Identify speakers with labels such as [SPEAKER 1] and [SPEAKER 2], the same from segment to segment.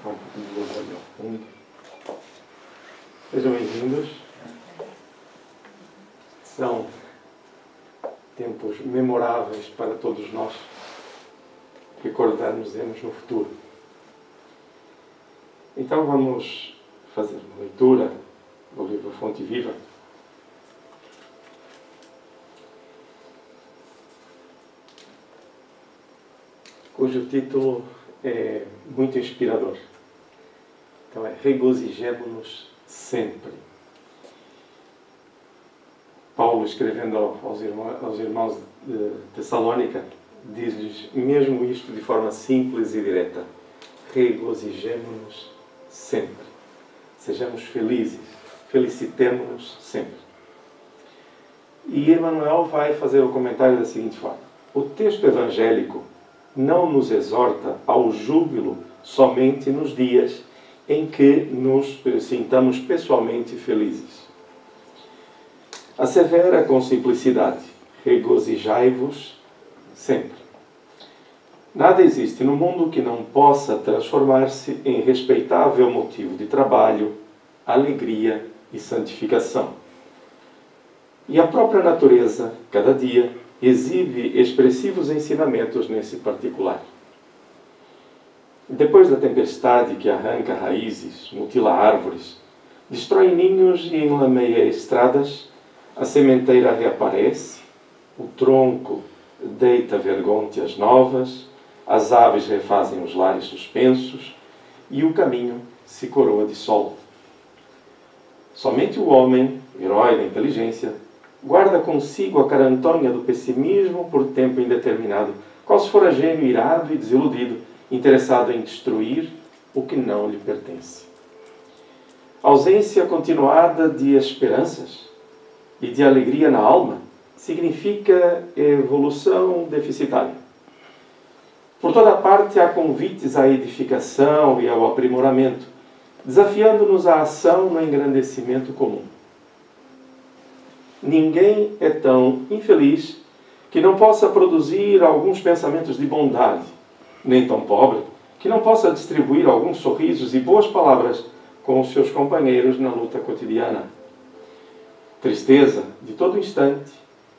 [SPEAKER 1] colocar um pouquinho de luz ali ao fundo. Sejam bem-vindos. São tempos memoráveis para todos nós. Recordarmos-nos no futuro. Então vamos fazer uma leitura do livro Fonte Viva. Cujo título é muito inspirador. Então é Regozijemo-nos sempre. Paulo, escrevendo aos irmãos de Tessalónica, diz-lhes mesmo isto de forma simples e direta. Regozijemo-nos sempre. Sejamos felizes. Felicitemo-nos sempre. E Emmanuel vai fazer o comentário da seguinte forma. O texto evangélico não nos exorta ao júbilo somente nos dias em que nos sintamos pessoalmente felizes. Assevera com simplicidade, regozijai-vos sempre. Nada existe no mundo que não possa transformar-se em respeitável motivo de trabalho, alegria e santificação. E a própria natureza, cada dia, exibe expressivos ensinamentos nesse particular. Depois da tempestade que arranca raízes, mutila árvores, destrói ninhos e enlameia estradas, a sementeira reaparece, o tronco deita vergônteas novas, as aves refazem os lares suspensos e o caminho se coroa de sol. Somente o homem, herói da inteligência, guarda consigo a carantonha do pessimismo por tempo indeterminado, qual se fora gênio irado e desiludido, interessado em destruir o que não lhe pertence. A ausência continuada de esperanças e de alegria na alma significa evolução deficitária. Por toda parte há convites à edificação e ao aprimoramento, desafiando-nos à ação no engrandecimento comum. Ninguém é tão infeliz que não possa produzir alguns pensamentos de bondade, nem tão pobre que não possa distribuir alguns sorrisos e boas palavras com os seus companheiros na luta cotidiana. Tristeza, de todo instante,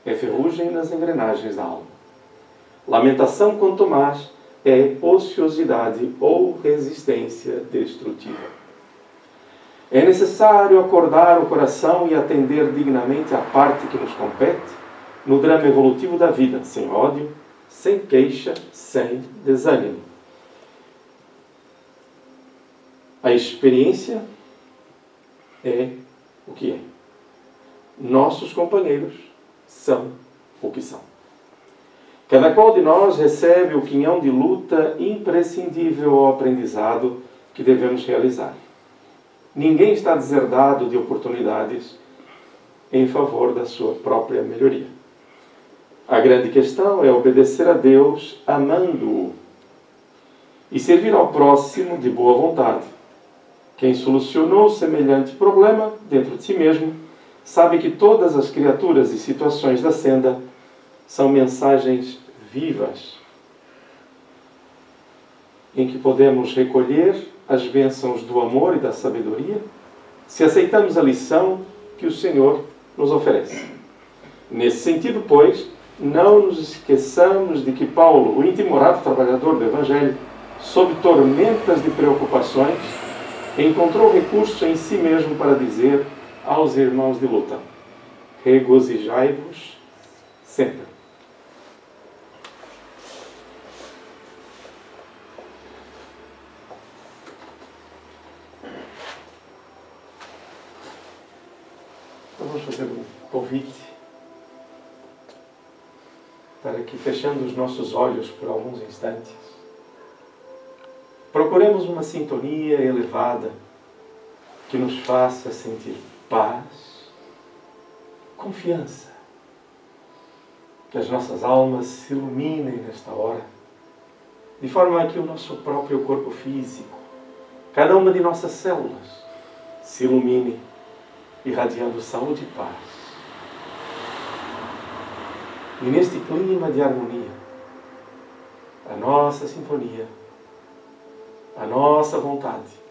[SPEAKER 1] é ferrugem nas engrenagens da alma. Lamentação, quanto mais, é ociosidade ou resistência destrutiva. É necessário acordar o coração e atender dignamente à parte que nos compete no drama evolutivo da vida, sem ódio, sem queixa, sem desânimo. A experiência é o que é. Nossos companheiros são o que são. Cada qual de nós recebe o quinhão de luta imprescindível ao aprendizado que devemos realizar. Ninguém está deserdado de oportunidades em favor da sua própria melhoria. A grande questão é obedecer a Deus amando-o e servir ao próximo de boa vontade. Quem solucionou semelhante problema dentro de si mesmo sabe que todas as criaturas e situações da senda são mensagens vivas em que podemos recolher as bênçãos do amor e da sabedoria, se aceitamos a lição que o Senhor nos oferece. Nesse sentido, pois, não nos esqueçamos de que Paulo, o intimorado trabalhador do Evangelho, sob tormentas de preocupações, encontrou recurso em si mesmo para dizer aos irmãos de luta: regozijai-vos sempre. Vamos fazer um convite para que, fechando os nossos olhos por alguns instantes, procuremos uma sintonia elevada que nos faça sentir paz, confiança, que as nossas almas se iluminem nesta hora, de forma que o nosso próprio corpo físico, cada uma de nossas células, se ilumine, irradiando saúde e paz. E neste clima de harmonia, a nossa sintonia a nossa vontade,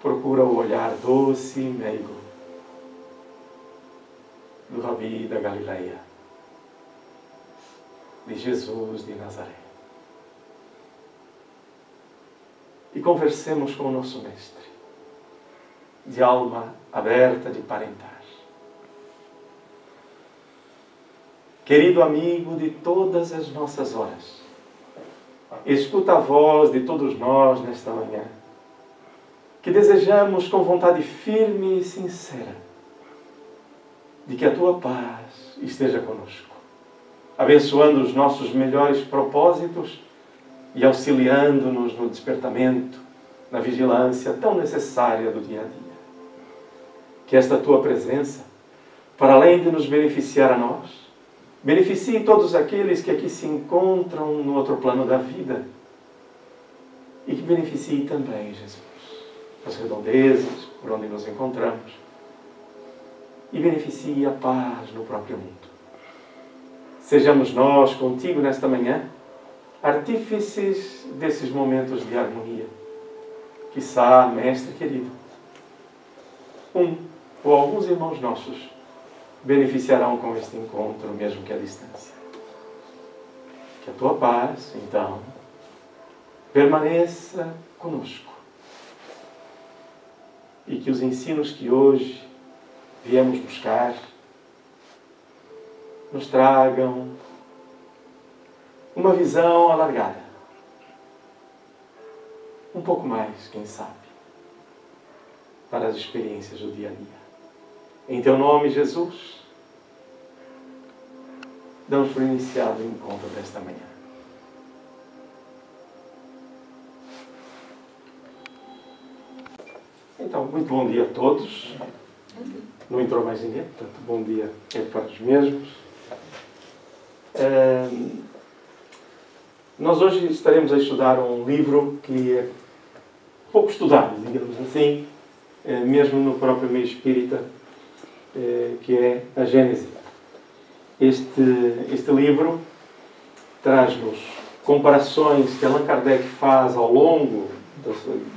[SPEAKER 1] procura o olhar doce e meigo do Rabi da Galileia, de Jesus de Nazaré. E conversemos com o nosso Mestre, de alma aberta de parentar. Querido amigo de todas as nossas horas, escuta a voz de todos nós nesta manhã, que desejamos com vontade firme e sincera de que a Tua paz esteja conosco, abençoando os nossos melhores propósitos e auxiliando-nos no despertamento, na vigilância tão necessária do dia a dia. Que esta Tua presença, para além de nos beneficiar a nós, beneficie todos aqueles que aqui se encontram no outro plano da vida e que beneficie também, Jesus, as redondezas por onde nos encontramos e beneficie a paz no próprio mundo. Sejamos nós contigo nesta manhã artífices desses momentos de harmonia. Quiçá, Mestre querido, um ou alguns irmãos nossos beneficiarão com este encontro, mesmo que à distância. Que a Tua paz, então, permaneça conosco. E que os ensinos que hoje viemos buscar nos tragam uma visão alargada. Um pouco mais, quem sabe, para as experiências do dia a dia. Em Teu nome, Jesus, damos por iniciado o encontro desta manhã. Então, muito bom dia a todos. Não entrou mais ninguém, portanto, bom dia para os mesmos. Nós hoje estaremos a estudar um livro que é pouco estudado, digamos assim, mesmo no próprio meio espírita, que é a Gênese. Este livro traz-nos comparações que Allan Kardec faz ao longo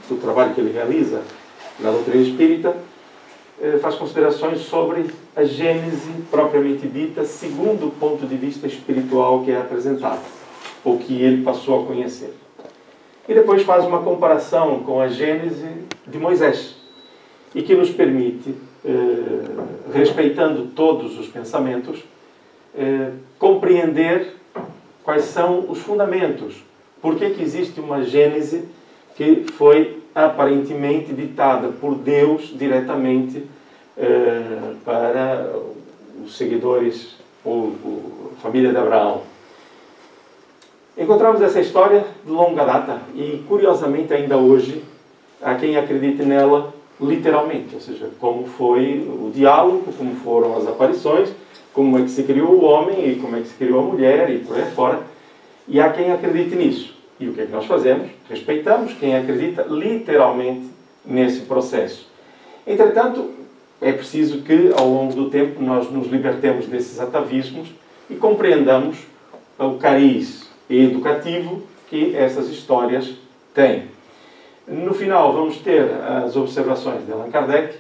[SPEAKER 1] do trabalho que ele realiza na doutrina espírita, faz considerações sobre a Gênese propriamente dita, segundo o ponto de vista espiritual que é apresentado, ou que ele passou a conhecer. E depois faz uma comparação com a Gênese de Moisés, e que nos permite, respeitando todos os pensamentos, compreender quais são os fundamentos. Por que existe uma Gênese que foi aparentemente ditada por Deus diretamente para os seguidores ou a família de Abraão. Encontramos essa história de longa data e, curiosamente, ainda hoje, há quem acredite nela literalmente, ou seja, como foi o diálogo, como foram as aparições, como é que se criou o homem e como é que se criou a mulher e por aí fora. E há quem acredite nisso. E o que é que nós fazemos? Respeitamos quem acredita literalmente nesse processo. Entretanto, é preciso que, ao longo do tempo, nós nos libertemos desses atavismos e compreendamos o cariz educativo que essas histórias têm. No final, vamos ter as observações de Allan Kardec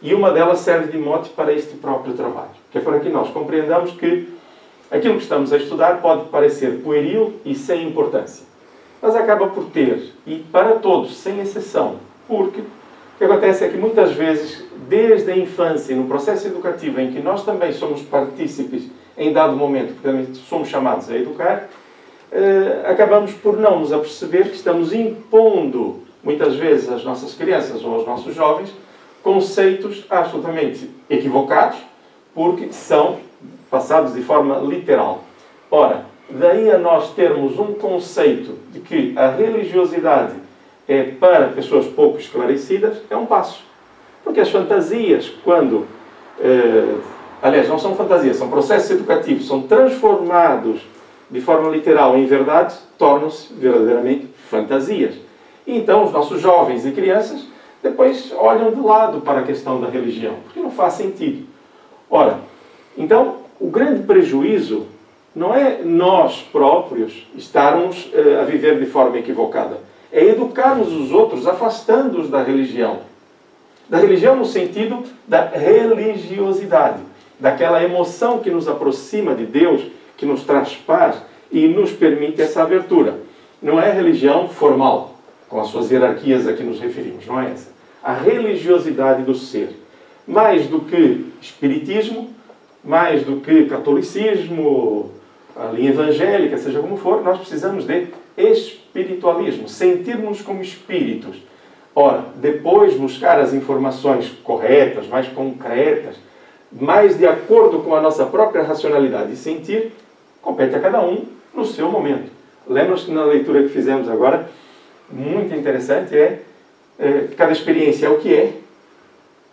[SPEAKER 1] e uma delas serve de mote para este próprio trabalho, que é para que nós compreendamos que aquilo que estamos a estudar pode parecer pueril e sem importância, mas acaba por ter, e para todos, sem exceção, porque o que acontece é que muitas vezes, desde a infância, no processo educativo em que nós também somos partícipes em dado momento, porque também somos chamados a educar, acabamos por não nos aperceber que estamos impondo, muitas vezes, às nossas crianças ou aos nossos jovens, conceitos absolutamente equivocados, porque são passados de forma literal. Ora, daí a nós termos um conceito de que a religiosidade é para pessoas pouco esclarecidas, é um passo. Porque as fantasias, quando... aliás, não são fantasias, são processos educativos, são transformados de forma literal em verdades, tornam-se verdadeiramente fantasias. E então os nossos jovens e crianças depois olham de lado para a questão da religião, porque não faz sentido. Ora, então, o grande prejuízo não é nós próprios estarmos a viver de forma equivocada. é educarmos os outros, afastando-os da religião. Da religião no sentido da religiosidade, daquela emoção que nos aproxima de Deus, que nos traz paz e nos permite essa abertura. Não é a religião formal, com as suas hierarquias a que nos referimos, não é essa. A religiosidade do ser. Mais do que espiritismo, mais do que catolicismo, a linha evangélica, seja como for, nós precisamos de espiritualismo, sentir-nos como espíritos. Ora, depois buscar as informações corretas, mais concretas, mais de acordo com a nossa própria racionalidade e sentir, compete a cada um no seu momento. Lembra-se que na leitura que fizemos agora, muito interessante cada experiência é o que é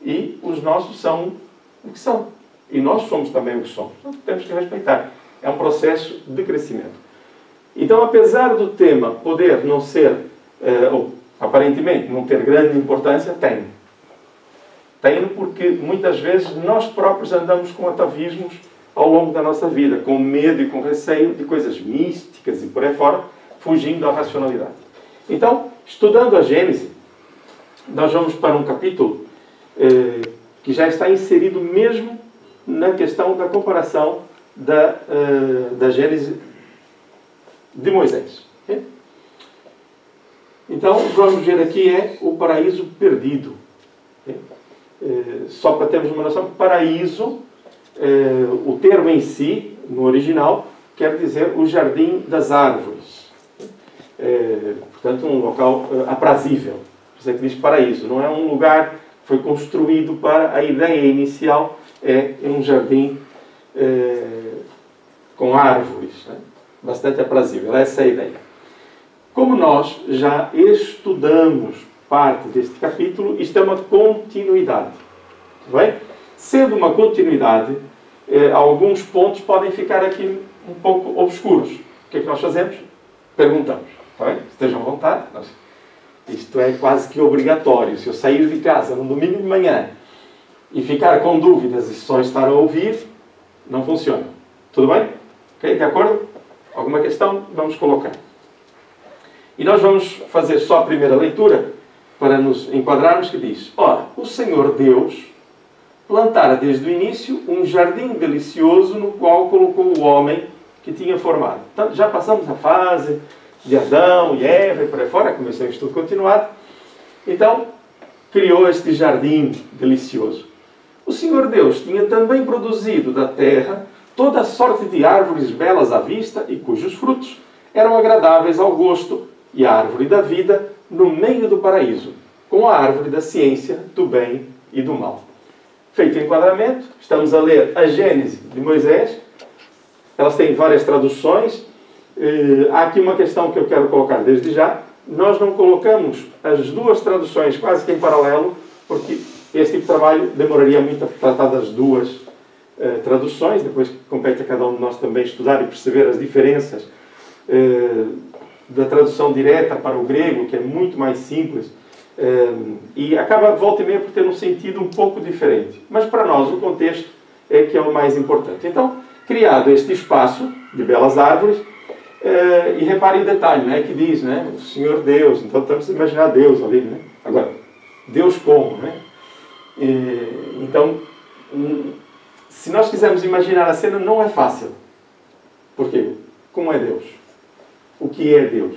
[SPEAKER 1] e os nossos são o que são. E nós somos também o que somos. Então, temos que respeitar. É um processo de crescimento. Então, apesar do tema poder não ser, ou aparentemente não ter grande importância, tem. Tem porque muitas vezes nós próprios andamos com atavismos ao longo da nossa vida, com medo e com receio de coisas místicas e por aí fora, fugindo da racionalidade. Então, estudando a Gênese, nós vamos para um capítulo que já está inserido mesmo na questão da comparação da Gênese de Moisés. Okay? Então, vamos ver aqui o paraíso perdido. Okay? Só para termos uma noção, paraíso, o termo em si, no original, quer dizer o jardim das árvores. Portanto, um local aprazível. Você que diz paraíso. Não é um lugar que foi construído para a ideia inicial, é um jardim com árvores, né? Bastante aprazível. Essa é a ideia. Como nós já estudamos parte deste capítulo, isto é uma continuidade. Tudo bem? Sendo uma continuidade, alguns pontos podem ficar aqui um pouco obscuros. O que é que nós fazemos? Perguntamos. Tá bem? Estejam à vontade. Isto é quase que obrigatório. Se eu sair de casa no domingo de manhã e ficar com dúvidas e só estar a ouvir, não funciona. Tudo bem? Ok? De acordo? Alguma questão? Vamos colocar. E nós vamos fazer só a primeira leitura para nos enquadrarmos, que diz: ora, o Senhor Deus plantara desde o início um jardim delicioso no qual colocou o homem que tinha formado. Então, já passamos a fase de Adão e Eva e por aí fora, comecei o estudo continuado. Então, criou este jardim delicioso. O Senhor Deus tinha também produzido da terra toda a sorte de árvores belas à vista e cujos frutos eram agradáveis ao gosto, e a árvore da vida no meio do paraíso, com a árvore da ciência, do bem e do mal. Feito o enquadramento, estamos a ler a Gênese de Moisés. Elas têm várias traduções. Há aqui uma questão que eu quero colocar desde já. Nós não colocamos as duas traduções quase que em paralelo, porque esse tipo de trabalho demoraria muito a tratar das duas traduções. Depois compete a cada um de nós também estudar e perceber as diferenças da tradução direta para o grego, que é muito mais simples, e acaba, volta e meia, por ter um sentido um pouco diferente. Mas para nós o contexto é que é o mais importante. Então, criado este espaço de belas árvores, e repare o detalhe, né, que diz, né, o Senhor Deus. Então estamos a imaginar Deus ali, né? Agora, Deus como, né? Então, se nós quisermos imaginar a cena, não é fácil. Por quê? Como é Deus? O que é Deus?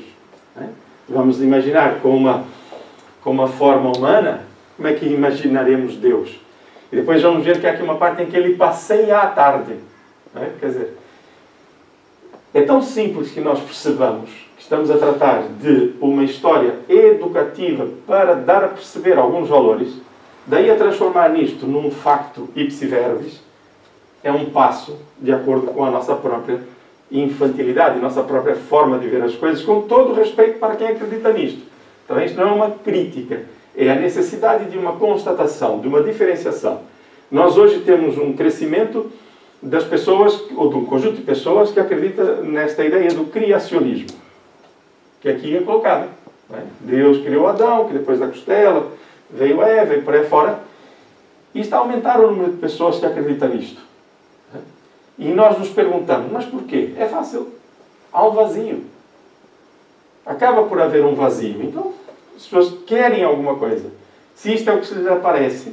[SPEAKER 1] Né? Vamos imaginar com uma forma humana, como é que imaginaremos Deus? E depois vamos ver que há aqui uma parte em que ele passeia à tarde. Né? Quer dizer, é tão simples que nós percebamos que estamos a tratar de uma história educativa para dar a perceber alguns valores, daí a transformar nisto num facto ipsi verbis, é um passo de acordo com a nossa própria infantilidade, nossa própria forma de ver as coisas, com todo o respeito para quem acredita nisto. Então isto não é uma crítica, é a necessidade de uma constatação, de uma diferenciação. Nós hoje temos um crescimento das pessoas, ou de um conjunto de pessoas que acredita nesta ideia do criacionismo, que aqui é colocada. Né? Deus criou Adão, que depois da costela veio Eva e por aí fora, e está a aumentar o número de pessoas que acreditam nisto. E nós nos perguntamos, mas porquê? É fácil. Há um vazio. acaba por haver um vazio. Então, as pessoas querem alguma coisa. Se isto é o que se lhes aparece,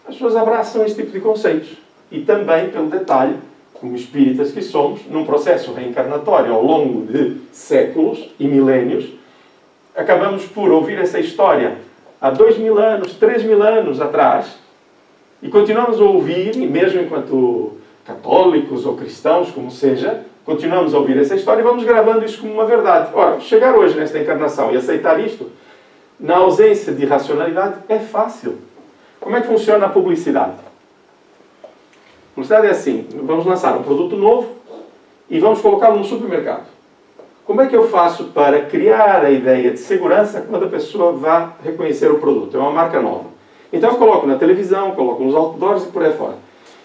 [SPEAKER 1] as pessoas abraçam este tipo de conceitos. E também, pelo detalhe, como espíritas que somos, num processo reencarnatório ao longo de séculos e milénios, acabamos por ouvir essa história há 2000 anos, 3000 anos atrás, e continuamos a ouvir, e mesmo enquanto católicos ou cristãos, como seja, continuamos a ouvir essa história e vamos gravando isso como uma verdade. Ora, chegar hoje nesta encarnação e aceitar isto, na ausência de racionalidade, é fácil. Como é que funciona a publicidade? A publicidade é assim, vamos lançar um produto novo e vamos colocá-lo no supermercado. Como é que eu faço para criar a ideia de segurança quando a pessoa vá reconhecer o produto? É uma marca nova. Então eu coloco na televisão, coloco nos outdoors e por aí fora.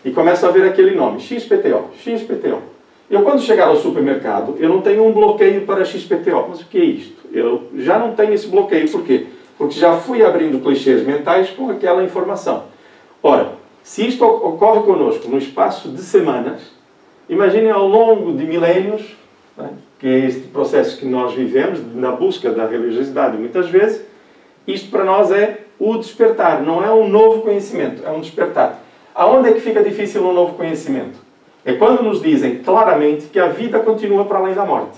[SPEAKER 1] E começo a ver aquele nome, XPTO, XPTO. Eu quando chegar ao supermercado, eu não tenho um bloqueio para XPTO. Mas o que é isto? Eu já não tenho esse bloqueio. Por quê? Porque já fui abrindo clichês mentais com aquela informação. Ora, se isto ocorre conosco no espaço de semanas, imaginem ao longo de milénios, né, que é este processo que nós vivemos, na busca da religiosidade muitas vezes, isto para nós é o despertar, não é um novo conhecimento, é um despertar. Aonde é que fica difícil um novo conhecimento? É quando nos dizem claramente que a vida continua para além da morte.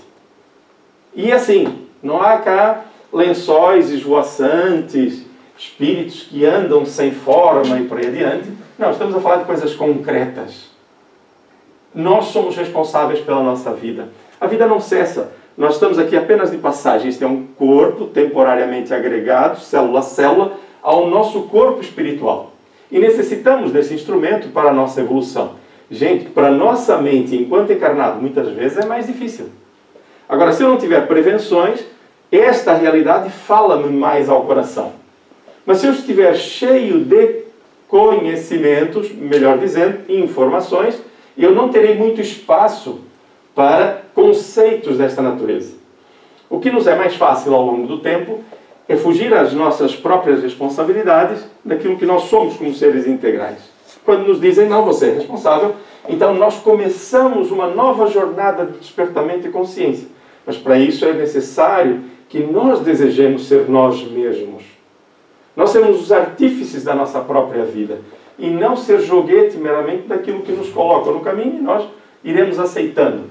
[SPEAKER 1] E assim, não há cá lençóis esvoaçantes, espíritos que andam sem forma e por aí adiante. Não, estamos a falar de coisas concretas. Nós somos responsáveis pela nossa vida. A vida não cessa. Nós estamos aqui apenas de passagem. Este é um corpo temporariamente agregado, célula a célula, ao nosso corpo espiritual. E necessitamos desse instrumento para a nossa evolução. Gente, para a nossa mente, enquanto encarnado, muitas vezes é mais difícil. Agora, se eu não tiver prevenções, esta realidade fala-me mais ao coração. Mas se eu estiver cheio de conhecimentos, melhor dizendo, informações, eu não terei muito espaço para conceitos desta natureza. O que nos é mais fácil ao longo do tempo é fugir às nossas próprias responsabilidades daquilo que nós somos como seres integrais. Quando nos dizem, não, você é responsável, então nós começamos uma nova jornada de despertamento e consciência. Mas para isso é necessário que nós desejemos ser nós mesmos. Nós sermos os artífices da nossa própria vida e não ser joguete meramente daquilo que nos coloca no caminho e nós iremos aceitando.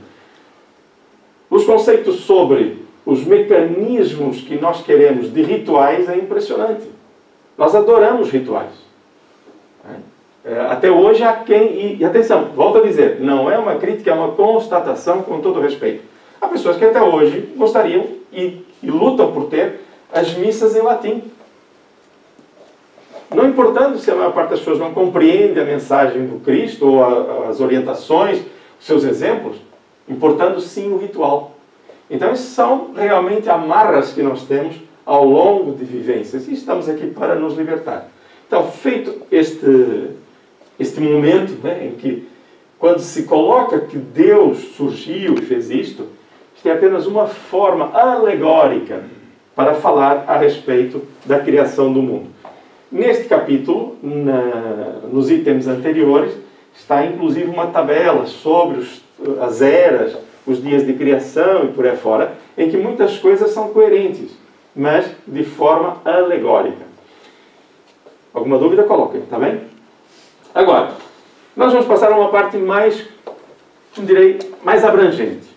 [SPEAKER 1] Os conceitos sobre os mecanismos que nós queremos de rituais é impressionante. Nós adoramos rituais. Até hoje há quem... E atenção, volto a dizer, não é uma crítica, é uma constatação com todo respeito. Há pessoas que até hoje gostariam e lutam por ter as missas em latim. Não importando se a maior parte das pessoas não compreende a mensagem do Cristo ou as orientações, os seus exemplos, importando sim o ritual. Então, isso são realmente amarras que nós temos ao longo de vivências e estamos aqui para nos libertar. Então, feito este momento, né, em que, quando se coloca que Deus surgiu e fez isto, isto é apenas uma forma alegórica para falar a respeito da criação do mundo. Neste capítulo, nos itens anteriores, está inclusive uma tabela sobre as eras, os dias de criação e por aí fora, em que muitas coisas são coerentes, mas de forma alegórica. Alguma dúvida? Coloquem, está bem? Agora, nós vamos passar a uma parte mais, como direi, mais abrangente.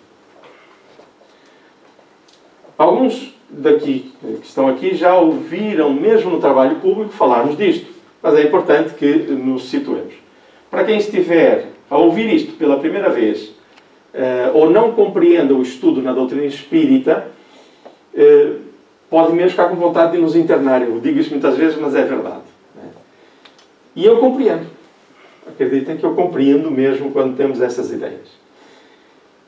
[SPEAKER 1] Alguns daqui que estão aqui já ouviram, mesmo no trabalho público, falarmos disto, mas é importante que nos situemos. Para quem estiver a ouvir isto pela primeira vez, ou não compreenda o estudo na doutrina espírita, pode mesmo ficar com vontade de nos internar. Eu digo isso muitas vezes, mas é verdade. E eu compreendo. Acreditem que eu compreendo mesmo quando temos essas ideias.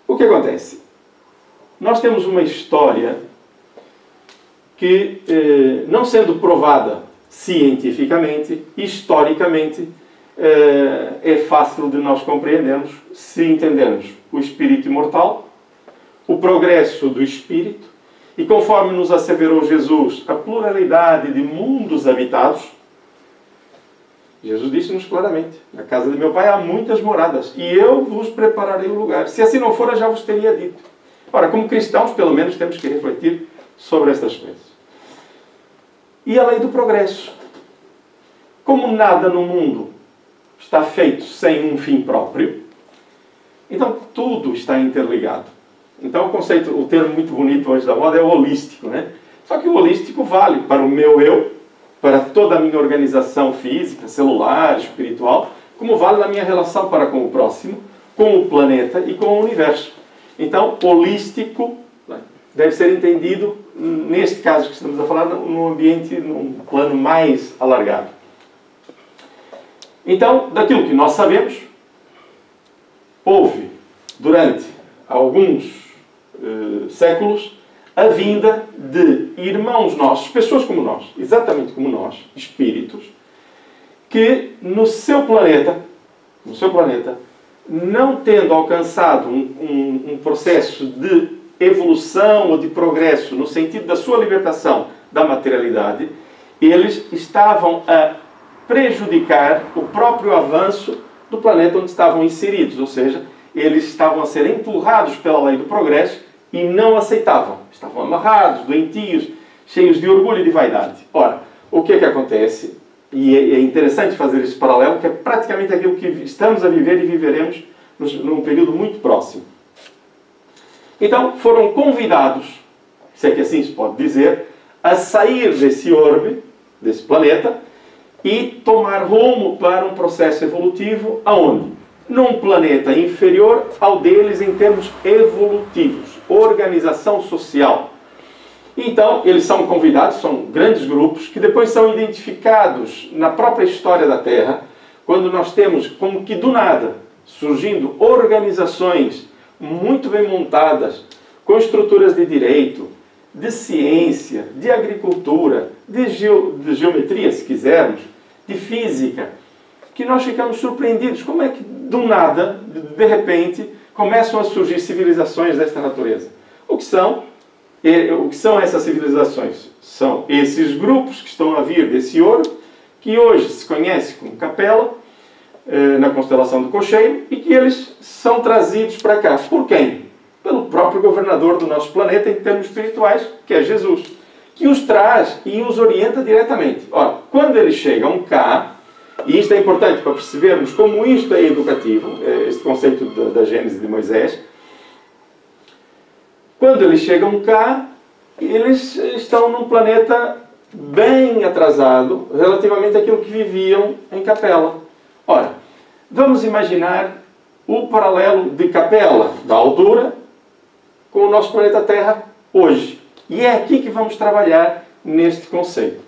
[SPEAKER 1] O que acontece? Nós temos uma história que, não sendo provada cientificamente, historicamente, é fácil de nós compreendermos se entendermos o espírito imortal, o progresso do espírito, e conforme nos asseverou Jesus, a pluralidade de mundos habitados. Jesus disse-nos claramente, na casa de meu pai há muitas moradas, e eu vos prepararei um lugar. Se assim não for, eu já vos teria dito. Ora, como cristãos, pelo menos temos que refletir sobre estas coisas. E a lei do progresso. Como nada no mundo está feito sem um fim próprio, então tudo está interligado. Então o termo muito bonito hoje da moda é o holístico, né? Só que o holístico vale para o meu eu, para toda a minha organização física, celular, espiritual, como vale na minha relação para com o próximo, com o planeta e com o universo. Então, holístico deve ser entendido, neste caso que estamos a falar, num ambiente, num plano mais alargado. Então, daquilo que nós sabemos, houve, durante alguns séculos, a vinda de irmãos nossos, pessoas como nós, exatamente como nós, espíritos, que no seu planeta, não tendo alcançado um processo de evolução ou de progresso no sentido da sua libertação da materialidade, eles estavam a prejudicar o próprio avanço do planeta onde estavam inseridos, ou seja, eles estavam a ser empurrados pela lei do progresso e não aceitavam. Estavam amarrados, doentios, cheios de orgulho e de vaidade. Ora, o que é que acontece? E é interessante fazer esse paralelo, que é praticamente aquilo que estamos a viver e viveremos num período muito próximo. Então, foram convidados, se é que assim se pode dizer, a sair desse orbe, desse planeta, e tomar rumo para um processo evolutivo, aonde? Num planeta inferior ao deles em termos evolutivos, organização social. Então, eles são convidados, são grandes grupos, que depois são identificados na própria história da Terra, quando nós temos, como que do nada, surgindo organizações muito bem montadas, com estruturas de direito, de ciência, de agricultura, de geometria, se quisermos, de física, que nós ficamos surpreendidos. Como é que, do nada, de repente, começam a surgir civilizações desta natureza? O que são essas civilizações? São esses grupos que estão a vir desse ouro, que hoje se conhece como Capela, na constelação do Cocheiro, e que eles são trazidos para cá. Por quem? Pelo próprio governador do nosso planeta em termos espirituais, que é Jesus, que os traz e os orienta diretamente. Ora, quando eles chegam cá, e isto é importante para percebermos como isto é educativo, este conceito da Gênese de Moisés, quando eles chegam cá, eles estão num planeta bem atrasado relativamente àquilo que viviam em Capela. Ora, vamos imaginar o paralelo de Capela, da altura, com o nosso planeta Terra hoje. E é aqui que vamos trabalhar neste conceito,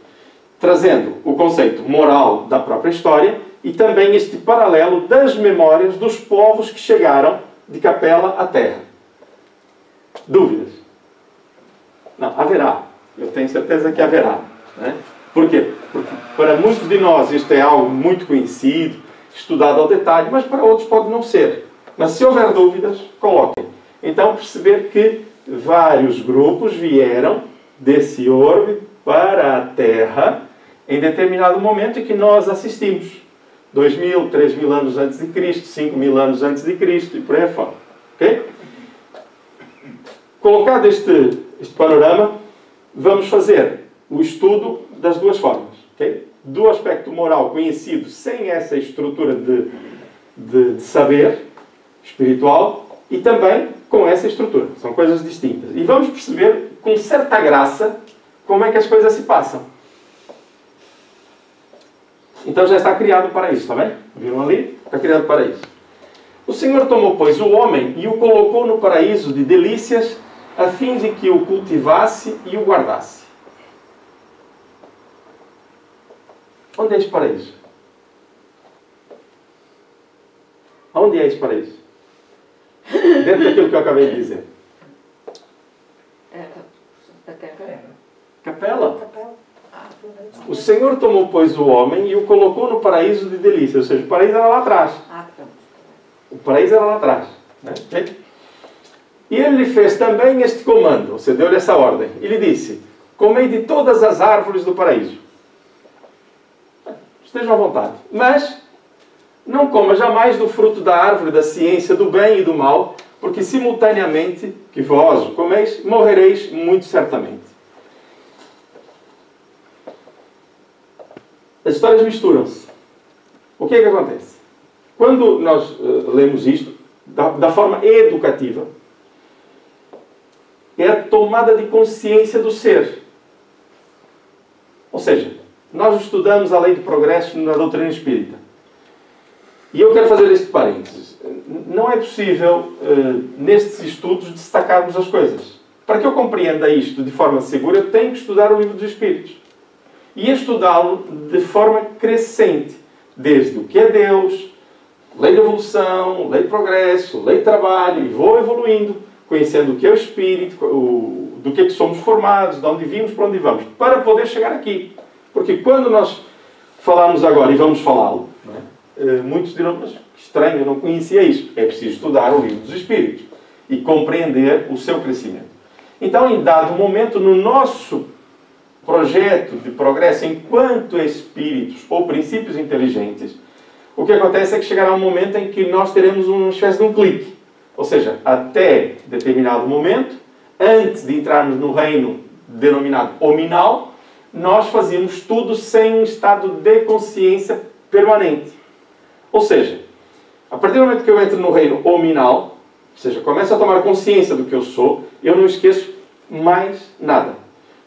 [SPEAKER 1] trazendo o conceito moral da própria história e também este paralelo das memórias dos povos que chegaram de Capela à Terra. Dúvidas? Não, haverá. Eu tenho certeza que haverá. Né? Por quê? Porque para muitos de nós isto é algo muito conhecido, estudado ao detalhe, mas para outros pode não ser. Mas se houver dúvidas, coloquem. Então perceber que vários grupos vieram desse orbe para a Terra em determinado momento em que nós assistimos. 2.000, 3.000 anos antes de Cristo, 5.000 anos antes de Cristo e por aí fora. Ok? Colocado este panorama, vamos fazer o estudo das duas formas. Okay? Do aspecto moral conhecido sem essa estrutura de saber espiritual e também com essa estrutura. São coisas distintas. E vamos perceber com certa graça como é que as coisas se passam. Então já está criado para isso, está bem? Viram ali? Está criado para isso. O Senhor tomou, pois, o homem e o colocou no paraíso de delícias a fim de que o cultivasse e o guardasse. Onde é esse paraíso? Onde é esse paraíso? Dentro daquilo que eu acabei de dizer. Capela. O Senhor tomou, pois, o homem e o colocou no paraíso de delícia. Ou seja, o paraíso era lá atrás. O paraíso era lá atrás. Né? E ele lhe fez também este comando. Ou seja, deu-lhe essa ordem. E lhe disse: comei de todas as árvores do paraíso. Estejam à vontade. Mas não coma jamais do fruto da árvore da ciência do bem e do mal, porque simultaneamente que vós o comeis, morrereis muito certamente. as histórias misturam-se. O que é que acontece? Quando nós lemos isto, da forma educativa, é a tomada de consciência do ser. Ou seja, nós estudamos a lei do progresso na doutrina espírita. E eu quero fazer este parênteses. Não é possível, nestes estudos, destacarmos as coisas. Para que eu compreenda isto de forma segura, eu tenho que estudar o Livro dos Espíritos. E estudá-lo de forma crescente. Desde o que é Deus, lei de evolução, lei de progresso, lei de trabalho, e vou evoluindo, conhecendo o que é o Espírito, do que é que somos formados, de onde vimos, para onde vamos, para poder chegar aqui. Porque quando nós falarmos agora, e vamos falá-lo, muitos dirão, mas estranho, eu não conhecia isso. É preciso estudar o Livro dos Espíritos e compreender o seu crescimento. Então, em dado momento, no nosso projeto de progresso enquanto espíritos ou princípios inteligentes, o que acontece é que chegará um momento em que nós teremos uma espécie de um clique. Ou seja, até determinado momento, antes de entrarmos no reino denominado hominal, nós fazíamos tudo sem um estado de consciência permanente. Ou seja, a partir do momento que eu entro no reino hominal, ou seja, começo a tomar consciência do que eu sou, eu não esqueço mais nada.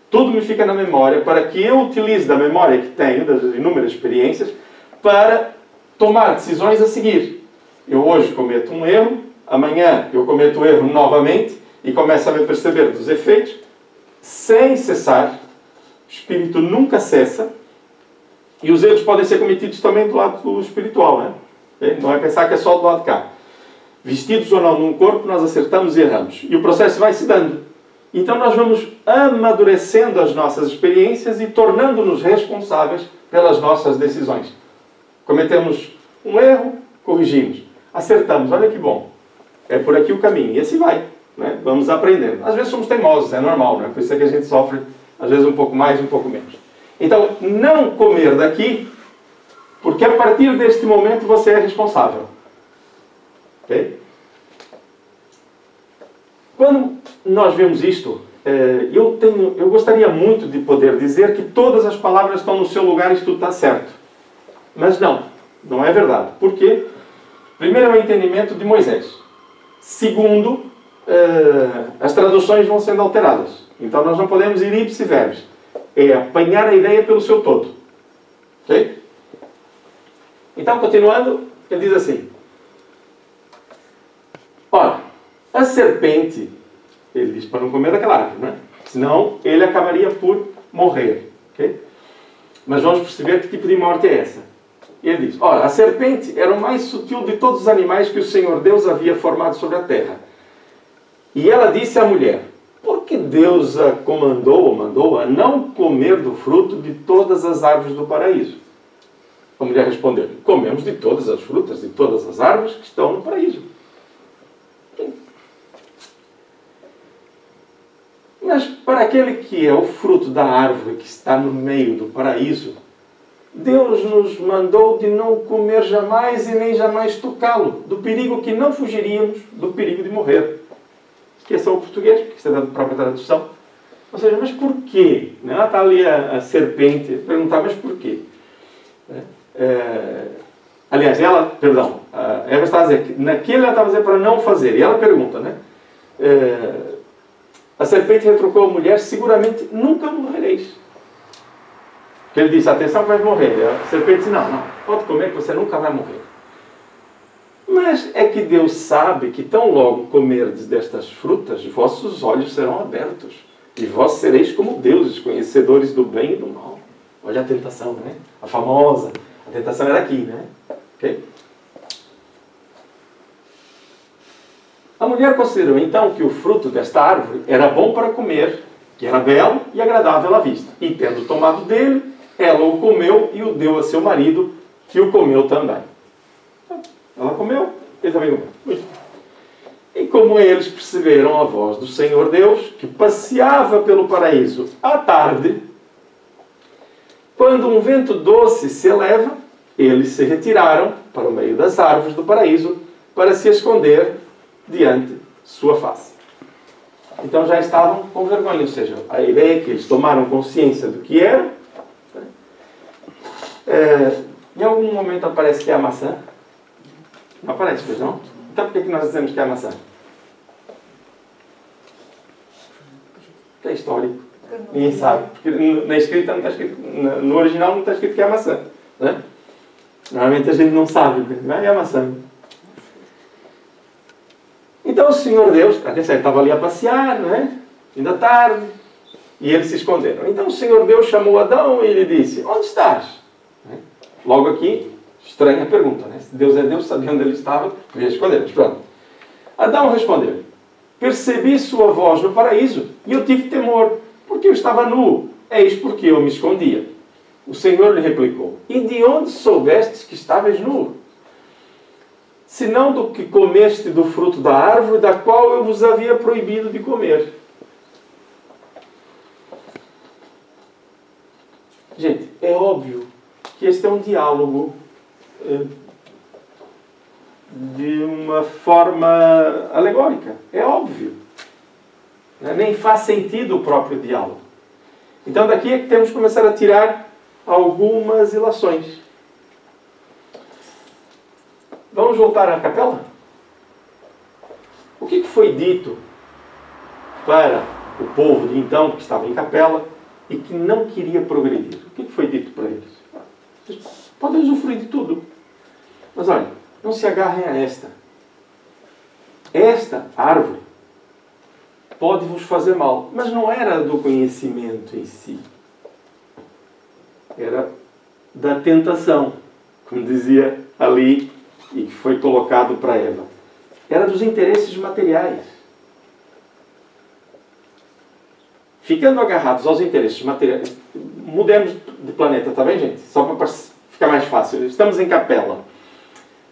[SPEAKER 1] Tudo me fica na memória para que eu utilize da memória que tenho, das inúmeras experiências, para tomar decisões a seguir. Eu hoje cometo um erro, amanhã eu cometo o erro novamente e começo a me perceber dos efeitos sem cessar. O espírito nunca cessa. E os erros podem ser cometidos também do lado espiritual, não é? Não é pensar que é só do lado de cá. Vestidos ou não num corpo, nós acertamos e erramos. E o processo vai se dando. Então nós vamos amadurecendo as nossas experiências e tornando-nos responsáveis pelas nossas decisões. Cometemos um erro, corrigimos. Acertamos, olha que bom. É por aqui o caminho. E assim vai. Né? Vamos aprendendo. Às vezes somos teimosos, é normal. Né? Por isso é que a gente sofre, às vezes, um pouco mais, um pouco menos. Então, não comer daqui, porque a partir deste momento você é responsável. Ok? Quando nós vemos isto, eu gostaria muito de poder dizer que todas as palavras estão no seu lugar e tudo está certo. Mas não é verdade. Por quê? Primeiro é o entendimento de Moisés. Segundo, as traduções vão sendo alteradas. Então nós não podemos ir ipsi verbis. É apanhar a ideia pelo seu todo. Ok? Então, continuando, ele diz assim. Ora, a serpente, ele diz para não comer daquela árvore, não é? Senão ele acabaria por morrer. Okay? Mas vamos perceber que tipo de morte é essa. Ele diz, ora, a serpente era o mais sutil de todos os animais que o Senhor Deus havia formado sobre a terra. E ela disse à mulher, por que Deus a comandou ou mandou a não comer do fruto de todas as árvores do paraíso? A mulher respondeu, comemos de todas as frutas, de todas as árvores que estão no paraíso. Mas para aquele que é o fruto da árvore que está no meio do paraíso, Deus nos mandou de não comer jamais e nem jamais tocá-lo, do perigo que não fugiríamos, do perigo de morrer. Esqueçam o português, porque isso é da própria tradução. Ou seja, mas porquê? Está ali a serpente, perguntar, mas porquê? Aliás, a Eva está a dizer que naquele ela estava a dizer para não fazer. E ela pergunta, né? A serpente retrucou a mulher, seguramente nunca morrereis. Porque ele disse, atenção que vai morrer. A serpente disse, não, pode comer que você nunca vai morrer. Mas é que Deus sabe que tão logo comerdes destas frutas, vossos olhos serão abertos. E vós sereis como deuses, conhecedores do bem e do mal. Olha a tentação, né? A famosa. A tentação era aqui, né? Okay? A mulher considerou então que o fruto desta árvore era bom para comer, que era belo e agradável à vista. E tendo tomado dele, ela o comeu e o deu a seu marido, que o comeu também. Ela comeu, ele também comeu. E como eles perceberam a voz do Senhor Deus, que passeava pelo paraíso à tarde, quando um vento doce se eleva, eles se retiraram para o meio das árvores do paraíso para se esconder diante sua face. Então já estavam com vergonha, ou seja, a ideia é que eles tomaram consciência do que era, Em algum momento aparece que é a maçã? Não aparece, pois não? Então por que nós dizemos que é a maçã? Que é histórico. Ninguém sabe. Porque na escrita não está escrito, no original não está escrito que é a maçã. Né? Normalmente a gente não sabe. Mas é a maçã. Então o Senhor Deus, atenção, ele estava ali a passear, não é? Ainda tarde. E eles se esconderam. Então o Senhor Deus chamou Adão e lhe disse: onde estás? Logo aqui, estranha pergunta, né? Se Deus é Deus, sabia onde ele estava, podia esconder. Mas pronto. Adão respondeu: percebi sua voz no paraíso e eu tive temor, porque eu estava nu. Eis porque eu me escondia. O Senhor lhe replicou: e de onde soubestes que estavas nu? Senão do que comeste do fruto da árvore da qual eu vos havia proibido de comer. Gente, é óbvio que este é um diálogo de uma forma alegórica. É óbvio. Nem faz sentido o próprio diálogo. Então daqui é que temos que começar a tirar algumas ilações. Vamos voltar à capela? O que foi dito para o povo de então, que estava em capela e que não queria progredir? O que foi dito para eles? Vocês podem usufruir de tudo. Mas olha, não se agarrem a esta. Esta árvore pode vos fazer mal. Mas não era do conhecimento em si. Era da tentação. Como dizia ali, e que foi colocado para Eva. Era dos interesses materiais. Ficando agarrados aos interesses materiais. Mudemos de planeta, tá bem, gente? Só para ficar mais fácil. Estamos em capela.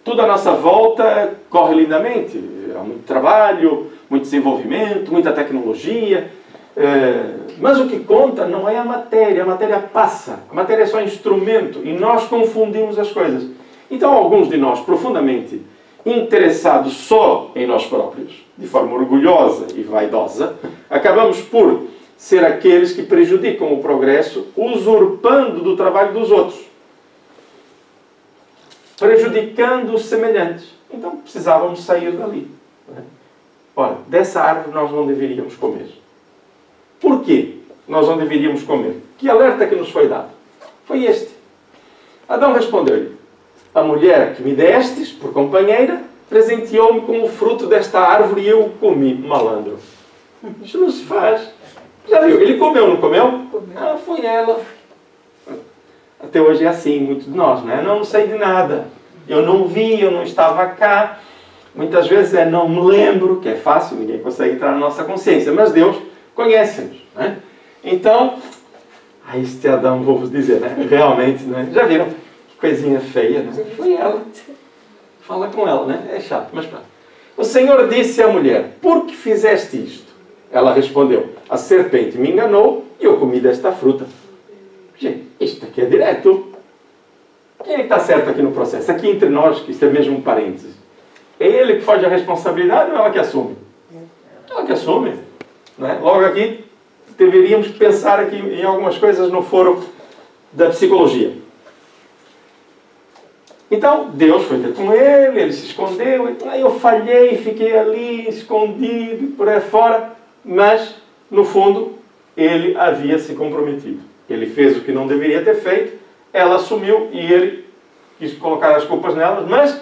[SPEAKER 1] Tudo à nossa volta corre lindamente. Há muito trabalho, muito desenvolvimento, muita tecnologia. Mas o que conta não é a matéria passa. A matéria é só instrumento e nós confundimos as coisas. Então, alguns de nós, profundamente interessados só em nós próprios, de forma orgulhosa e vaidosa, acabamos por ser aqueles que prejudicam o progresso, usurpando do trabalho dos outros, prejudicando os semelhantes. Então, precisávamos sair dali. Ora, dessa árvore nós não deveríamos comer. Por quê nós não deveríamos comer? Que alerta que nos foi dado? Foi este. Adão respondeu-lhe: a mulher que me destes por companheira presenteou-me com o fruto desta árvore e eu o comi. Malandro. Isso não se faz. Já viu? Ele comeu, não comeu? Ah, foi ela. Até hoje é assim, muitos de nós, né? Não sei de nada. Eu não vi, eu não estava cá. Muitas vezes não me lembro, que é fácil, ninguém consegue entrar na nossa consciência. Mas Deus conhece-nos, né? Então, este Adão, vou vos dizer, né? Realmente, né? Já viram? Que coisinha feia, né? Foi ela. Fala com ela, né? É chato, mas pronto. O Senhor disse à mulher: por que fizeste isto? Ela respondeu: a serpente me enganou e eu comi desta fruta. Gente, isto aqui é direto. Quem é que está certo aqui no processo? Aqui entre nós, que isto é mesmo um parênteses. É ele que foge a responsabilidade ou ela que assume? Ela que assume. Né? Logo aqui, deveríamos pensar aqui em algumas coisas no foro da psicologia. Então, Deus foi ter com ele, ele se escondeu. Aí eu falhei, fiquei ali, escondido, por aí fora. Mas, no fundo, ele havia se comprometido. Ele fez o que não deveria ter feito, ela assumiu e ele quis colocar as culpas nelas, mas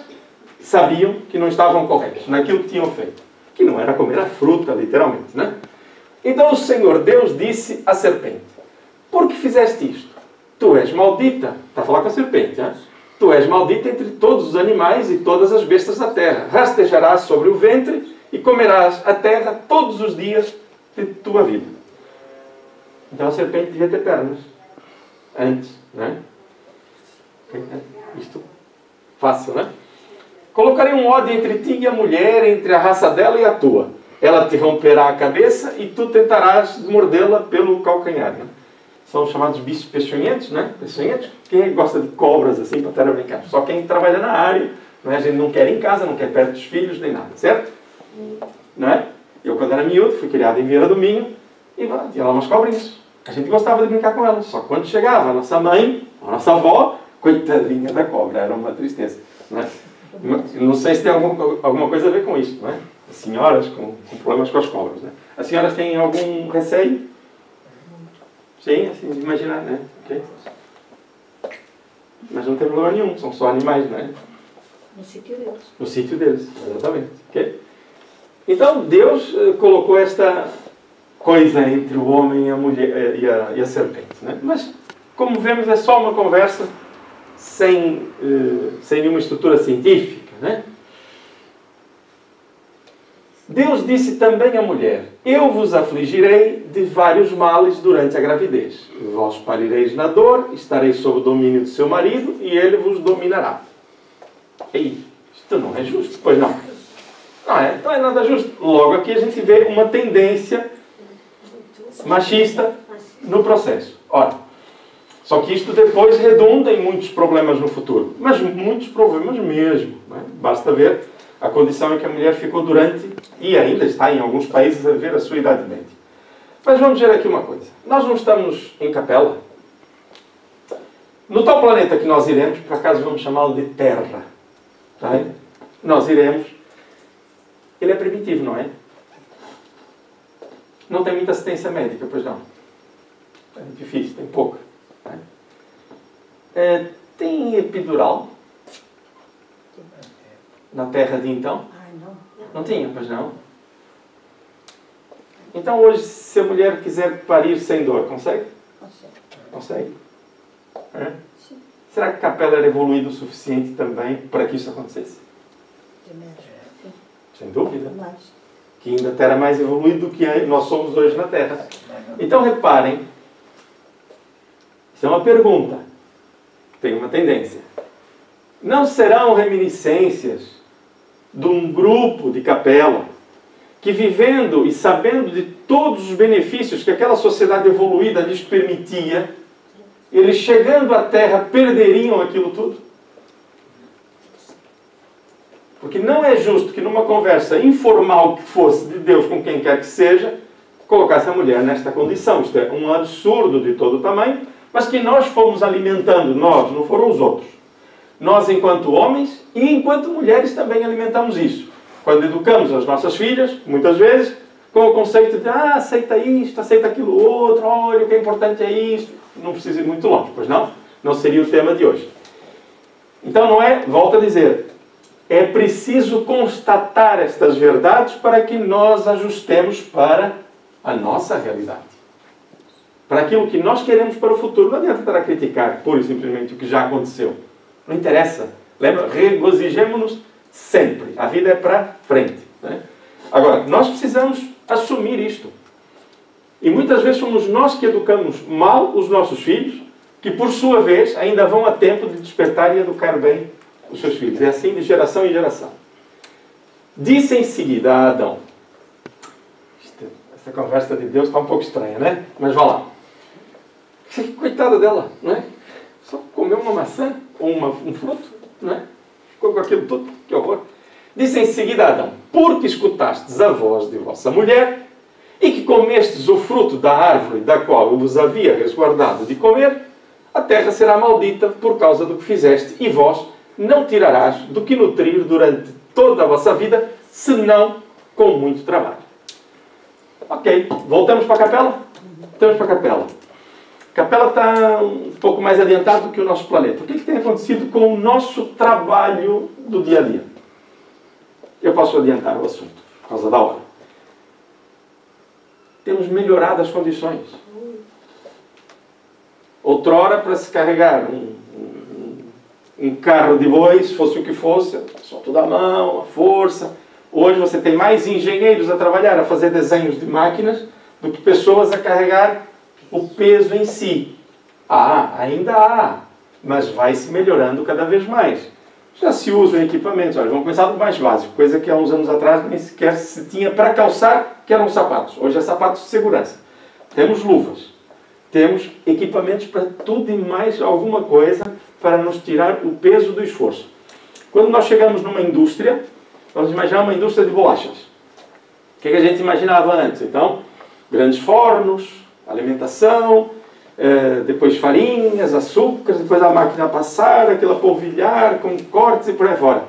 [SPEAKER 1] sabiam que não estavam corretos naquilo que tinham feito. Que não era comer a fruta, literalmente, né? Então o Senhor Deus disse à serpente: por que fizeste isto? Tu és maldita. Está a falar com a serpente, hein? Tu és maldita entre todos os animais e todas as bestas da terra. Rastejarás sobre o ventre e comerás a terra todos os dias de tua vida. Então a serpente devia ter pernas. Antes, né? Isto, fácil, né? Colocarei um ódio entre ti e a mulher, entre a raça dela e a tua. Ela te romperá a cabeça e tu tentarás mordê-la pelo calcanhar. Né? São chamados bichos peçonhentos, né? Peçonhentos. Quem gosta de cobras assim para estar a brincar? Só quem trabalha na área, né? A gente não quer em casa, não quer perto dos filhos, nem nada, certo? Não é? Eu, quando era miúdo, fui criado em Vieira do Minho e tinha lá umas cobrinhas. A gente gostava de brincar com elas. Só que quando chegava a nossa mãe, a nossa avó, Coitadinha da cobra, era uma tristeza. Não é? Não sei se tem alguma coisa a ver com isto, não é? As senhoras com problemas com as cobras, não é? As senhoras têm algum receio? Sim, assim, de imaginar, não é? Okay. Mas não tem problema nenhum, são só animais, não é?
[SPEAKER 2] No sítio deles.
[SPEAKER 1] No sítio deles, exatamente. Okay? Então, Deus colocou esta coisa entre o homem e a mulher e a serpente. Né? Mas, como vemos, é só uma conversa sem nenhuma estrutura científica. Né? Deus disse também à mulher: eu vos afligirei de vários males durante a gravidez. Vós parireis na dor, estareis sob o domínio do seu marido e ele vos dominará. Ei, isto não é justo, pois não? Não é nada justo. Logo aqui a gente vê uma tendência machista no processo. Ora, só que isto depois redunda em muitos problemas no futuro. Mas muitos problemas mesmo. Não é? Basta ver a condição em que a mulher ficou durante, e ainda está em alguns países a ver a sua idade média. Mas vamos ver aqui uma coisa. Nós não estamos em Capela. No tal planeta que nós iremos, por acaso vamos chamá-lo de Terra. Tá? Nós iremos. Ele é primitivo, não é? Não tem muita assistência médica, pois não. É difícil, tem pouca. Tem epidural? Na Terra de então?
[SPEAKER 2] Não.
[SPEAKER 1] Não tinha, pois não? Então hoje, se a mulher quiser parir sem dor, consegue? Consegue. É? Será que Capela era evoluído o suficiente também para que isso acontecesse? Sem dúvida. Que ainda era mais evoluído do que nós somos hoje na Terra. Então reparem, isso é uma pergunta. Tem uma tendência. Não serão reminiscências de um grupo de Capela que, vivendo e sabendo de todos os benefícios que aquela sociedade evoluída lhes permitia, eles chegando à Terra perderiam aquilo tudo? Porque não é justo que numa conversa informal que fosse de Deus com quem quer que seja, colocasse a mulher nesta condição. Isto é um absurdo de todo tamanho, mas que nós fomos alimentando, nós, não foram os outros. Nós, enquanto homens e enquanto mulheres, também alimentamos isso. Quando educamos as nossas filhas, muitas vezes, com o conceito de aceita isto, aceita aquilo outro, olha, o que é importante é isto. Não precisa ir muito longe, pois não? Não seria o tema de hoje. Então não é, volto a dizer, é preciso constatar estas verdades para que nós ajustemos para a nossa realidade. Para aquilo que nós queremos para o futuro. Não adianta estar a criticar pura e simplesmente o que já aconteceu. Não interessa. Lembra? Regozijemo-nos sempre. A vida é para frente. Né? Agora, nós precisamos assumir isto. E muitas vezes somos nós que educamos mal os nossos filhos, que por sua vez ainda vão a tempo de despertar e educar bem os seus filhos. É assim de geração em geração. Disse em seguida a Adão. Essa conversa de Deus está um pouco estranha, né? Mas vá lá. Coitada dela, não é? Só comeu uma maçã ou um fruto, não é? Ficou com aquilo tudo, que horror. Disse em seguida a Adão: porque escutastes a voz de vossa mulher e que comestes o fruto da árvore da qual eu vos havia resguardado de comer, a terra será maldita por causa do que fizeste, e vós não tirarás do que nutrir durante toda a vossa vida, senão com muito trabalho. Ok, voltamos para a Capela? Voltamos para a Capela. A Capela está um pouco mais adiantado do que o nosso planeta. O que tem acontecido com o nosso trabalho do dia a dia? Eu posso adiantar o assunto, por causa da hora. Temos melhorado as condições. Outrora, para se carregar um carro de boi, se fosse o que fosse, só tudo à mão, à força. Hoje você tem mais engenheiros a trabalhar, a fazer desenhos de máquinas, do que pessoas a carregar o peso em si. Ainda há, mas vai se melhorando cada vez mais. Já se usam equipamentos. Olha, vamos começar do mais básico, coisa que há uns anos atrás nem sequer se tinha para calçar, que eram sapatos. Hoje é sapatos de segurança. Temos luvas. Temos equipamentos para tudo e mais alguma coisa para nos tirar o peso do esforço. Quando nós chegamos numa indústria, vamos imaginar uma indústria de bolachas. O que a gente imaginava antes? Então, grandes fornos, alimentação, depois farinhas, açúcares, depois a máquina a passar, aquilo a polvilhar, com cortes e por aí fora.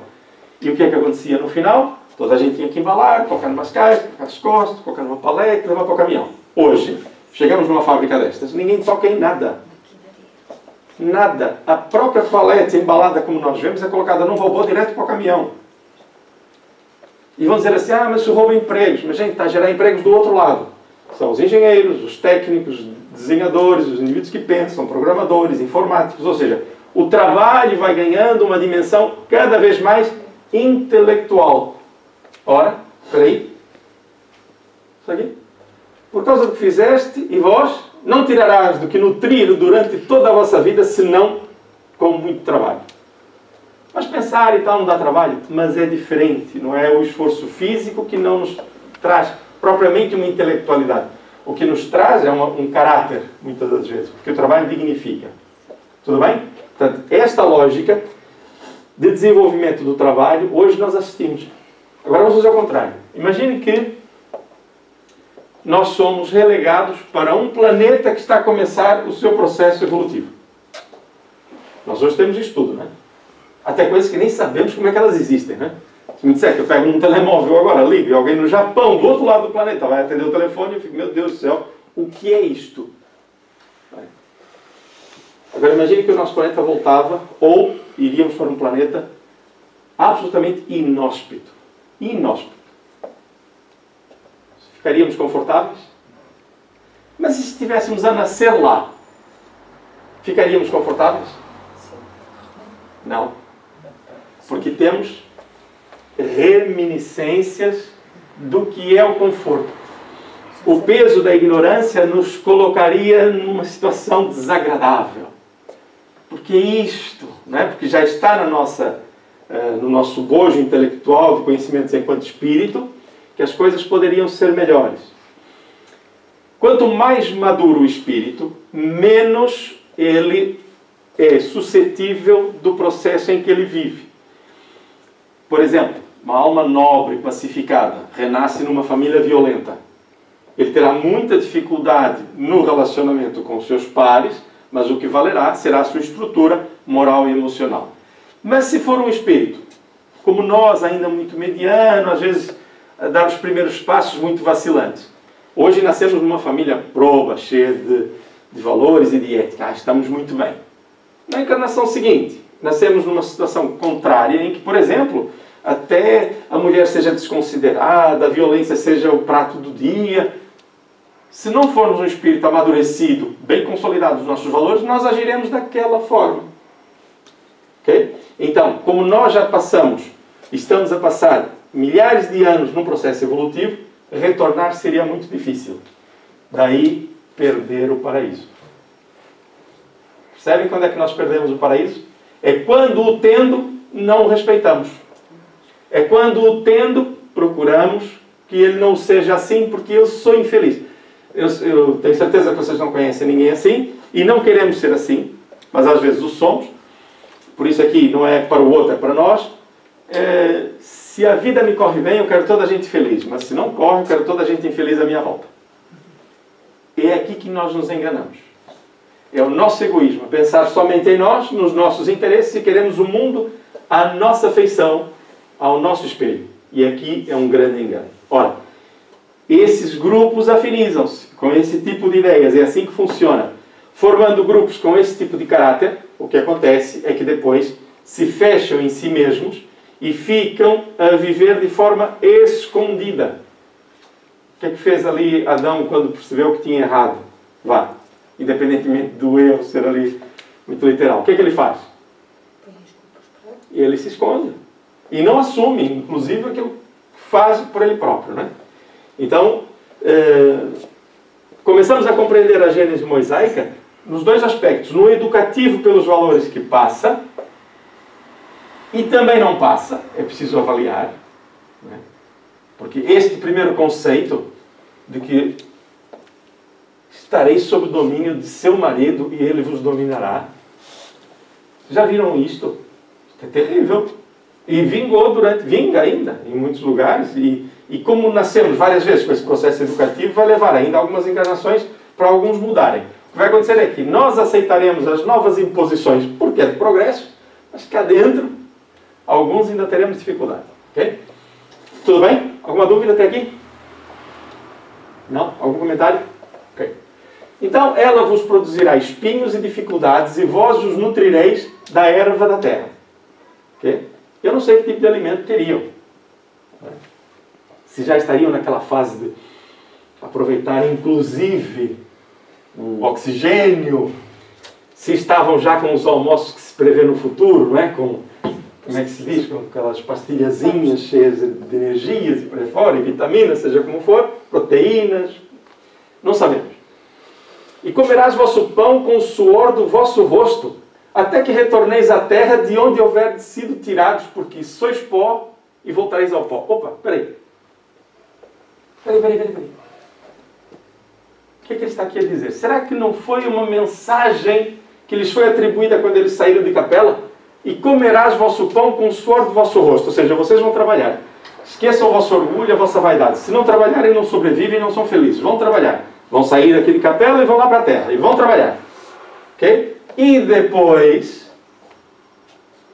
[SPEAKER 1] E o que é que acontecia no final? Toda a gente tinha que embalar, colocar numas caixas, colocar nas costas, colocar numa paleta e levar para o caminhão. Hoje, chegamos numa fábrica destas, ninguém toca em nada. Nada. A própria paleta embalada como nós vemos é colocada num robô direto para o caminhão. E vão dizer assim, mas isso rouba empregos. Mas, gente, está a gerar empregos do outro lado. São os engenheiros, os técnicos, os desenhadores, os indivíduos que pensam, programadores, informáticos. Ou seja, o trabalho vai ganhando uma dimensão cada vez mais intelectual. Ora, espera aí. Isso aqui. Por causa do que fizeste, e vós não tirarás do que nutrir durante toda a vossa vida, senão com muito trabalho. Mas pensar e tal não dá trabalho, mas é diferente. Não é o esforço físico que não nos traz propriamente uma intelectualidade. O que nos traz é um caráter, muitas das vezes, porque o trabalho dignifica. Tudo bem? Portanto, esta lógica de desenvolvimento do trabalho, hoje nós assistimos. Agora vamos fazer o contrário. Imagine que nós somos relegados para um planeta que está a começar o seu processo evolutivo. Nós hoje temos isso tudo, né? Até coisas que nem sabemos como é que elas existem, né? Se me disser que eu pego um telemóvel agora, ligo, e alguém no Japão, do outro lado do planeta, vai atender o telefone, eu fico, meu Deus do céu, o que é isto? Agora imagine que o nosso planeta voltava, ou iríamos para um planeta absolutamente inóspito. Inóspito. Ficaríamos confortáveis? Mas e se estivéssemos a nascer lá? Ficaríamos confortáveis? Não. Porque temos reminiscências do que é o conforto. O peso da ignorância nos colocaria numa situação desagradável. Porque isto, né? Porque já está na nossa, no nosso bojo intelectual de conhecimentos enquanto espírito, que as coisas poderiam ser melhores. Quanto mais maduro o espírito, menos ele é suscetível do processo em que ele vive. Por exemplo, uma alma nobre, pacificada, renasce numa família violenta. Ele terá muita dificuldade no relacionamento com seus pares, mas o que valerá será a sua estrutura moral e emocional. Mas se for um espírito, como nós, ainda muito mediano, às vezes a dar os primeiros passos muito vacilantes. Hoje nascemos numa família proba, cheia de valores e de ética. Estamos muito bem. Na encarnação seguinte, nascemos numa situação contrária, em que, por exemplo, até a mulher seja desconsiderada, a violência seja o prato do dia. Se não formos um espírito amadurecido, bem consolidado nos nossos valores, nós agiremos daquela forma. Okay? Então, como nós já estamos a passar milhares de anos num processo evolutivo, retornar seria muito difícil. Daí, perder o paraíso. Percebem quando é que nós perdemos o paraíso? É quando o tendo, não o respeitamos. É quando o tendo, procuramos que ele não seja assim, porque eu sou infeliz. Eu tenho certeza que vocês não conhecem ninguém assim, e não queremos ser assim, mas às vezes o somos. Por isso aqui não é para o outro, é para nós. Se a vida me corre bem, eu quero toda a gente feliz. Mas se não corre, eu quero toda a gente infeliz à minha volta. É aqui que nós nos enganamos. É o nosso egoísmo. Pensar somente em nós, nos nossos interesses, e queremos o mundo à nossa feição, ao nosso espelho. E aqui é um grande engano. Ora, esses grupos afinizam-se com esse tipo de ideias. É assim que funciona. Formando grupos com esse tipo de caráter, o que acontece é que depois se fecham em si mesmos e ficam a viver de forma escondida. O que é que fez ali Adão quando percebeu que tinha errado? Independentemente do erro ser ali muito literal. O que é que ele faz? Ele se esconde. E não assume, inclusive, aquilo que faz por ele próprio. Né? Então, começamos a compreender a Gênese mosaica nos dois aspectos. No educativo, pelos valores que passa, e também não passa, é preciso avaliar. Né? Porque este primeiro conceito de que estareis sob o domínio de seu marido e ele vos dominará. Já viram isto? Isto é terrível. E vinga ainda em muitos lugares. E como nascemos várias vezes com esse processo educativo, vai levar ainda algumas encarnações para alguns mudarem. que vai acontecer é que nós aceitaremos as novas imposições porque é de progresso, mas cá dentro, alguns ainda teremos dificuldade. Ok? Tudo bem? Alguma dúvida até aqui? Não? Algum comentário? Ok. Então, ela vos produzirá espinhos e dificuldades, e vós os nutrireis da erva da terra. Ok? Eu não sei que tipo de alimento teriam. Se já estariam naquela fase de aproveitar, inclusive, o oxigênio, se estavam já com os almoços que se prevê no futuro, não é? Com, como é que se diz? Com aquelas pastilhazinhas cheias de energias e por aí fora, e vitaminas, seja como for, proteínas, não sabemos. E comerás vosso pão com o suor do vosso rosto, até que retorneis à terra de onde houverdes sido tirados, porque sois pó e voltareis ao pó. Opa, peraí. Peraí. O que é que ele está aqui a dizer? Será que não foi uma mensagem que lhes foi atribuída quando eles saíram de Capela? E comerás vosso pão com o suor do vosso rosto. Ou seja, vocês vão trabalhar. Esqueçam o vosso orgulho, a vossa vaidade. Se não trabalharem, não sobrevivem e não são felizes. Vão trabalhar. Vão sair daqui de Capela e vão lá para a terra. E vão trabalhar. Ok? E depois,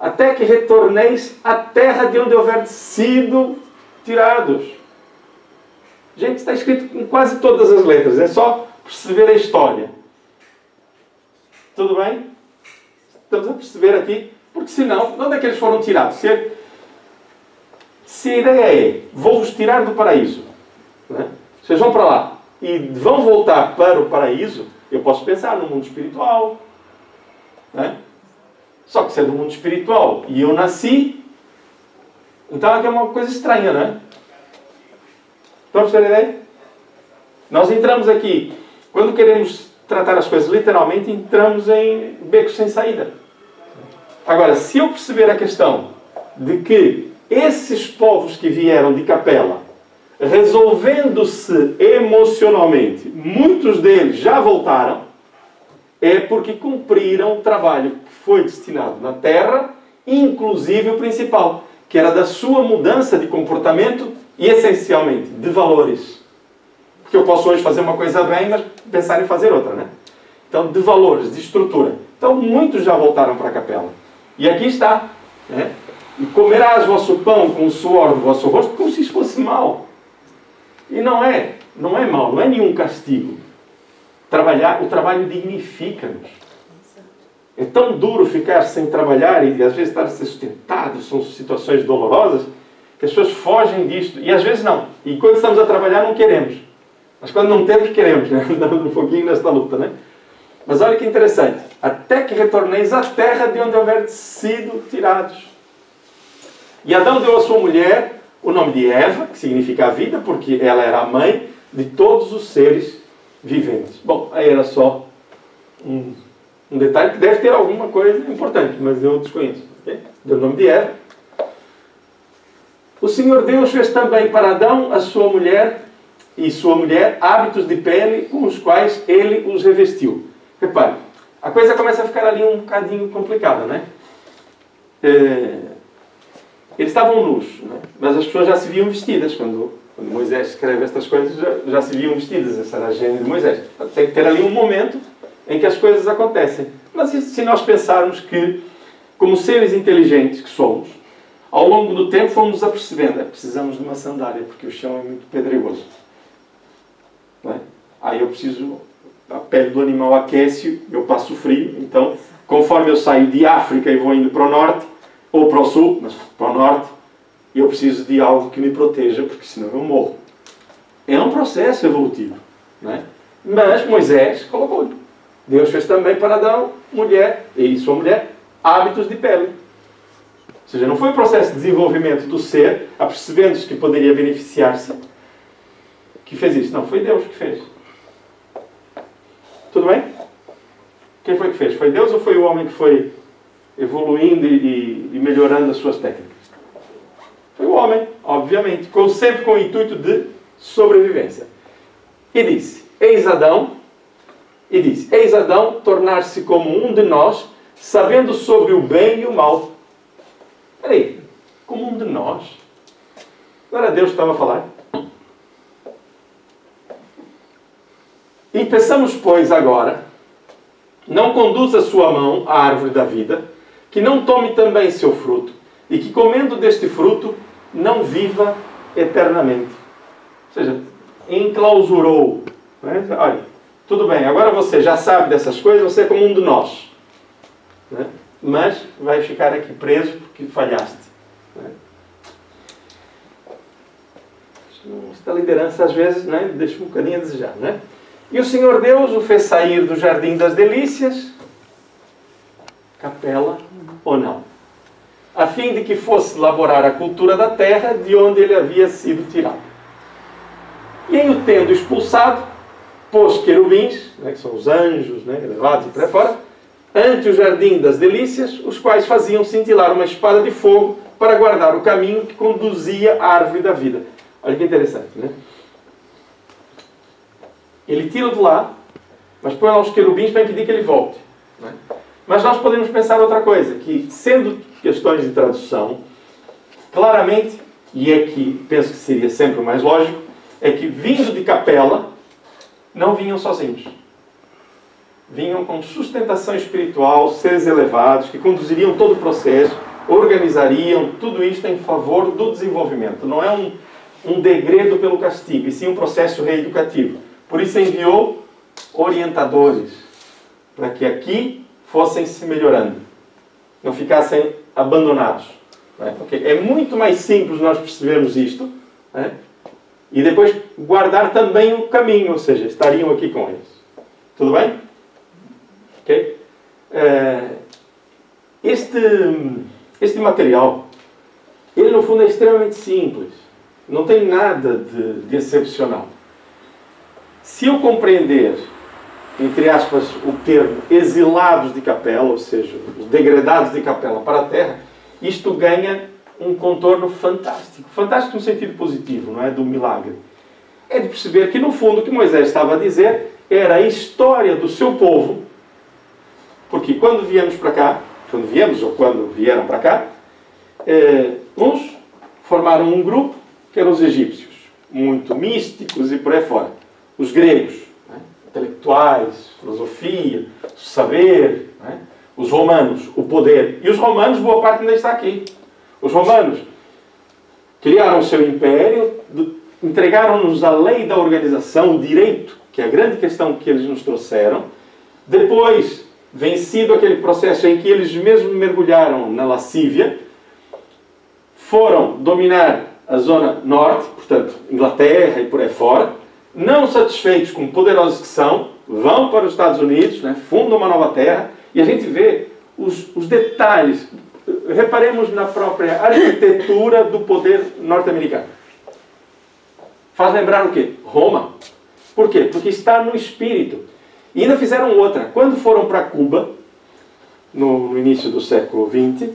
[SPEAKER 1] até que retorneis à terra de onde houver sido tirados. Gente, está escrito em quase todas as letras. É só perceber a história. Tudo bem? Estamos a perceber aqui. Porque senão, de onde é que eles foram tirados? Se a ideia é, vou-vos tirar do paraíso. Né? Vocês vão para lá e vão voltar para o paraíso, eu posso pensar no mundo espiritual. Né? Só que se é do mundo espiritual e eu nasci, então aqui é uma coisa estranha, não é? Estão a perceber a ideia? Nós entramos aqui, quando queremos tratar as coisas literalmente, entramos em becos sem saída. Agora, se eu perceber a questão de que esses povos que vieram de Capela, resolvendo-se emocionalmente, muitos deles já voltaram, é porque cumpriram o trabalho que foi destinado na terra, inclusive o principal, que era da sua mudança de comportamento e, essencialmente, de valores. Porque eu posso hoje fazer uma coisa bem, mas pensar em fazer outra, né? Então, de valores, de estrutura. Então, muitos já voltaram para a Capela. E aqui está. Né? E comerás vosso pão com o suor do vosso rosto como se isso fosse mal. E não é mal, não é nenhum castigo. O trabalho dignifica-nos. É tão duro ficar sem trabalhar e às vezes estar a ser sustentado, são situações dolorosas, que as pessoas fogem disto. E às vezes não. E quando estamos a trabalhar não queremos. Mas quando não temos, queremos. Né? Andamos um pouquinho nesta luta. Né? Mas olha que interessante. Até que retorneis à terra de onde houver sido tirados. E Adão deu à sua mulher o nome de Eva, que significa a vida, porque ela era a mãe de todos os seres viventes. Bom, aí era só um detalhe que deve ter alguma coisa importante, mas eu desconheço. Okay? Deu o nome de Eva. O Senhor Deus fez também para Adão, a sua mulher e sua mulher, hábitos de pele com os quais ele os revestiu. Repare, a coisa começa a ficar ali um bocadinho complicada, né? Eles estavam nus, né? Mas as pessoas já se viam vestidas. Quando Moisés escreve estas coisas, já se viam vestidas. Essa era a gênese de Moisés. Tem que ter ali um momento em que as coisas acontecem. Mas se nós pensarmos que, como seres inteligentes que somos, ao longo do tempo fomos nos apercebendo, precisamos de uma sandália, porque o chão é muito pedregoso. Não é? Aí eu preciso... A pele do animal aquece, eu passo frio, então, conforme eu saio de África e vou indo para o norte, ou para o sul, mas para o norte, eu preciso de algo que me proteja, porque senão eu morro. É um processo evolutivo. Não é? Mas Moisés colocou. Deus fez também para Adão, mulher, e sua mulher, hábitos de pele. Ou seja, não foi um processo de desenvolvimento do ser, apercebendo-se que poderia beneficiar-se, que fez isso. Não, foi Deus que fez. Tudo bem? Quem foi que fez? Foi Deus ou foi o homem que foi evoluindo e melhorando as suas técnicas? Foi o homem, obviamente, sempre com o intuito de sobrevivência. E disse, eis Adão tornar-se como um de nós, sabendo sobre o bem e o mal. Espera aí, como um de nós? Não era Deus que estava a falar? E pensamos, pois, agora, não conduza a sua mão à árvore da vida, que não tome também seu fruto, e que comendo deste fruto não viva eternamente. Ou seja, enclausurou. Né? Olha, tudo bem, agora você já sabe dessas coisas, você é como um de nós. Né? Mas vai ficar aqui preso porque falhaste. Né? Esta liderança às vezes, né, deixa um bocadinho a desejar. Né? E o Senhor Deus o fez sair do jardim das delícias, capela ou não, a fim de que fosse laborar a cultura da terra de onde ele havia sido tirado. E em o tendo expulsado, pôs querubins, né, que são os anjos, né, elevados e por aí fora, ante o jardim das delícias, os quais faziam cintilar uma espada de fogo para guardar o caminho que conduzia à árvore da vida. Olha que interessante, né? Ele tira de lá, mas põe lá os querubins para impedir que ele volte. Né? Mas nós podemos pensar outra coisa, que sendo questões de tradução, claramente, e aqui penso que seria sempre o mais lógico, é que vindo de capela, não vinham sozinhos. Vinham com sustentação espiritual, seres elevados, que conduziriam todo o processo, organizariam tudo isto em favor do desenvolvimento. Não é um degredo pelo castigo, e sim um processo reeducativo. Por isso enviou orientadores, para que aqui fossem se melhorando, não ficassem abandonados. Né? Okay. É muito mais simples nós percebermos isto, né? E depois guardar também o caminho, ou seja, estariam aqui com eles. Tudo bem? Okay? Este material, ele no fundo é extremamente simples. Não tem nada de excepcional. Se eu compreender, entre aspas, o termo exilados de capela, ou seja, os degradados de capela para a terra, isto ganha um contorno fantástico. Fantástico no sentido positivo, não é? Do milagre. É de perceber que, no fundo, o que Moisés estava a dizer era a história do seu povo, porque quando viemos para cá, quando viemos ou quando vieram para cá, uns formaram um grupo que eram os egípcios, muito místicos e por aí fora. Os gregos, né? Intelectuais, filosofia, saber, né? Os romanos, o poder. E os romanos, boa parte ainda está aqui. Os romanos criaram o seu império, entregaram-nos a lei da organização, o direito, que é a grande questão que eles nos trouxeram. Depois, vencido aquele processo em que eles mesmos mergulharam na lascívia, foram dominar a zona norte, portanto, Inglaterra e por aí fora. Não satisfeitos com poderosos que são, vão para os Estados Unidos, né, fundam uma nova terra, e a gente vê os detalhes. Reparemos na própria arquitetura do poder norte-americano. Faz lembrar o quê? Roma. Por quê? Porque está no espírito. E ainda fizeram outra. Quando foram para Cuba, no início do século XX,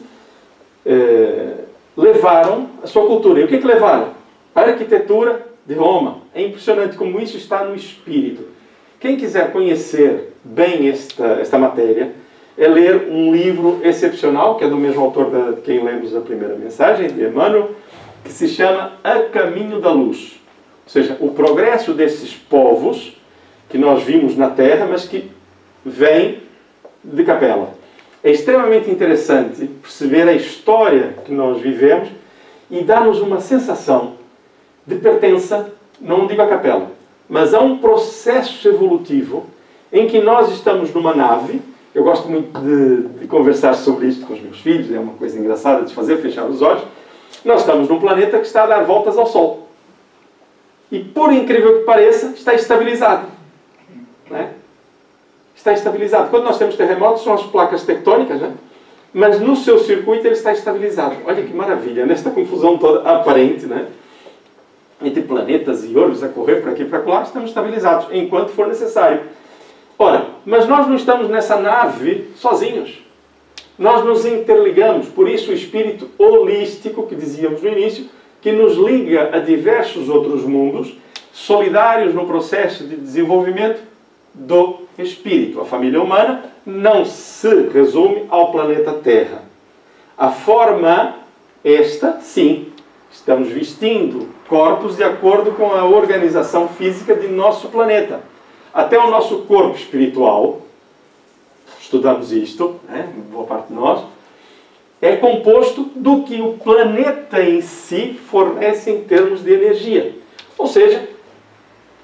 [SPEAKER 1] levaram a sua cultura. E o que levaram? A arquitetura de Roma. É impressionante como isso está no espírito. Quem quiser conhecer bem esta matéria, é ler um livro excepcional, que é do mesmo autor de quem lemos a primeira mensagem, de Emmanuel, que se chama A Caminho da Luz. Ou seja, o progresso desses povos que nós vimos na Terra, mas que vem de capela. É extremamente interessante perceber a história que nós vivemos e dá-nos uma sensação de pertença, não digo à capela, mas a um processo evolutivo em que nós estamos numa nave. Eu gosto muito de conversar sobre isto com os meus filhos, é uma coisa engraçada de fazer, fechar os olhos. Nós estamos num planeta que está a dar voltas ao Sol. E, por incrível que pareça, está estabilizado. Não é? Está estabilizado. Quando nós temos terremotos, são as placas tectônicas, né? Mas no seu circuito ele está estabilizado. Olha que maravilha, nesta confusão toda aparente, né? Entre planetas e orbes a correr para aqui e para lá, estamos estabilizados, enquanto for necessário. Ora, mas nós não estamos nessa nave sozinhos. Nós nos interligamos, por isso o espírito holístico, que dizíamos no início, que nos liga a diversos outros mundos, solidários no processo de desenvolvimento do espírito. A família humana não se resume ao planeta Terra. A forma, esta, sim, estamos vestindo corpos de acordo com a organização física de nosso planeta. Até o nosso corpo espiritual estudamos isto, né? Boa parte de nós, é composto do que o planeta em si fornece em termos de energia. Ou seja,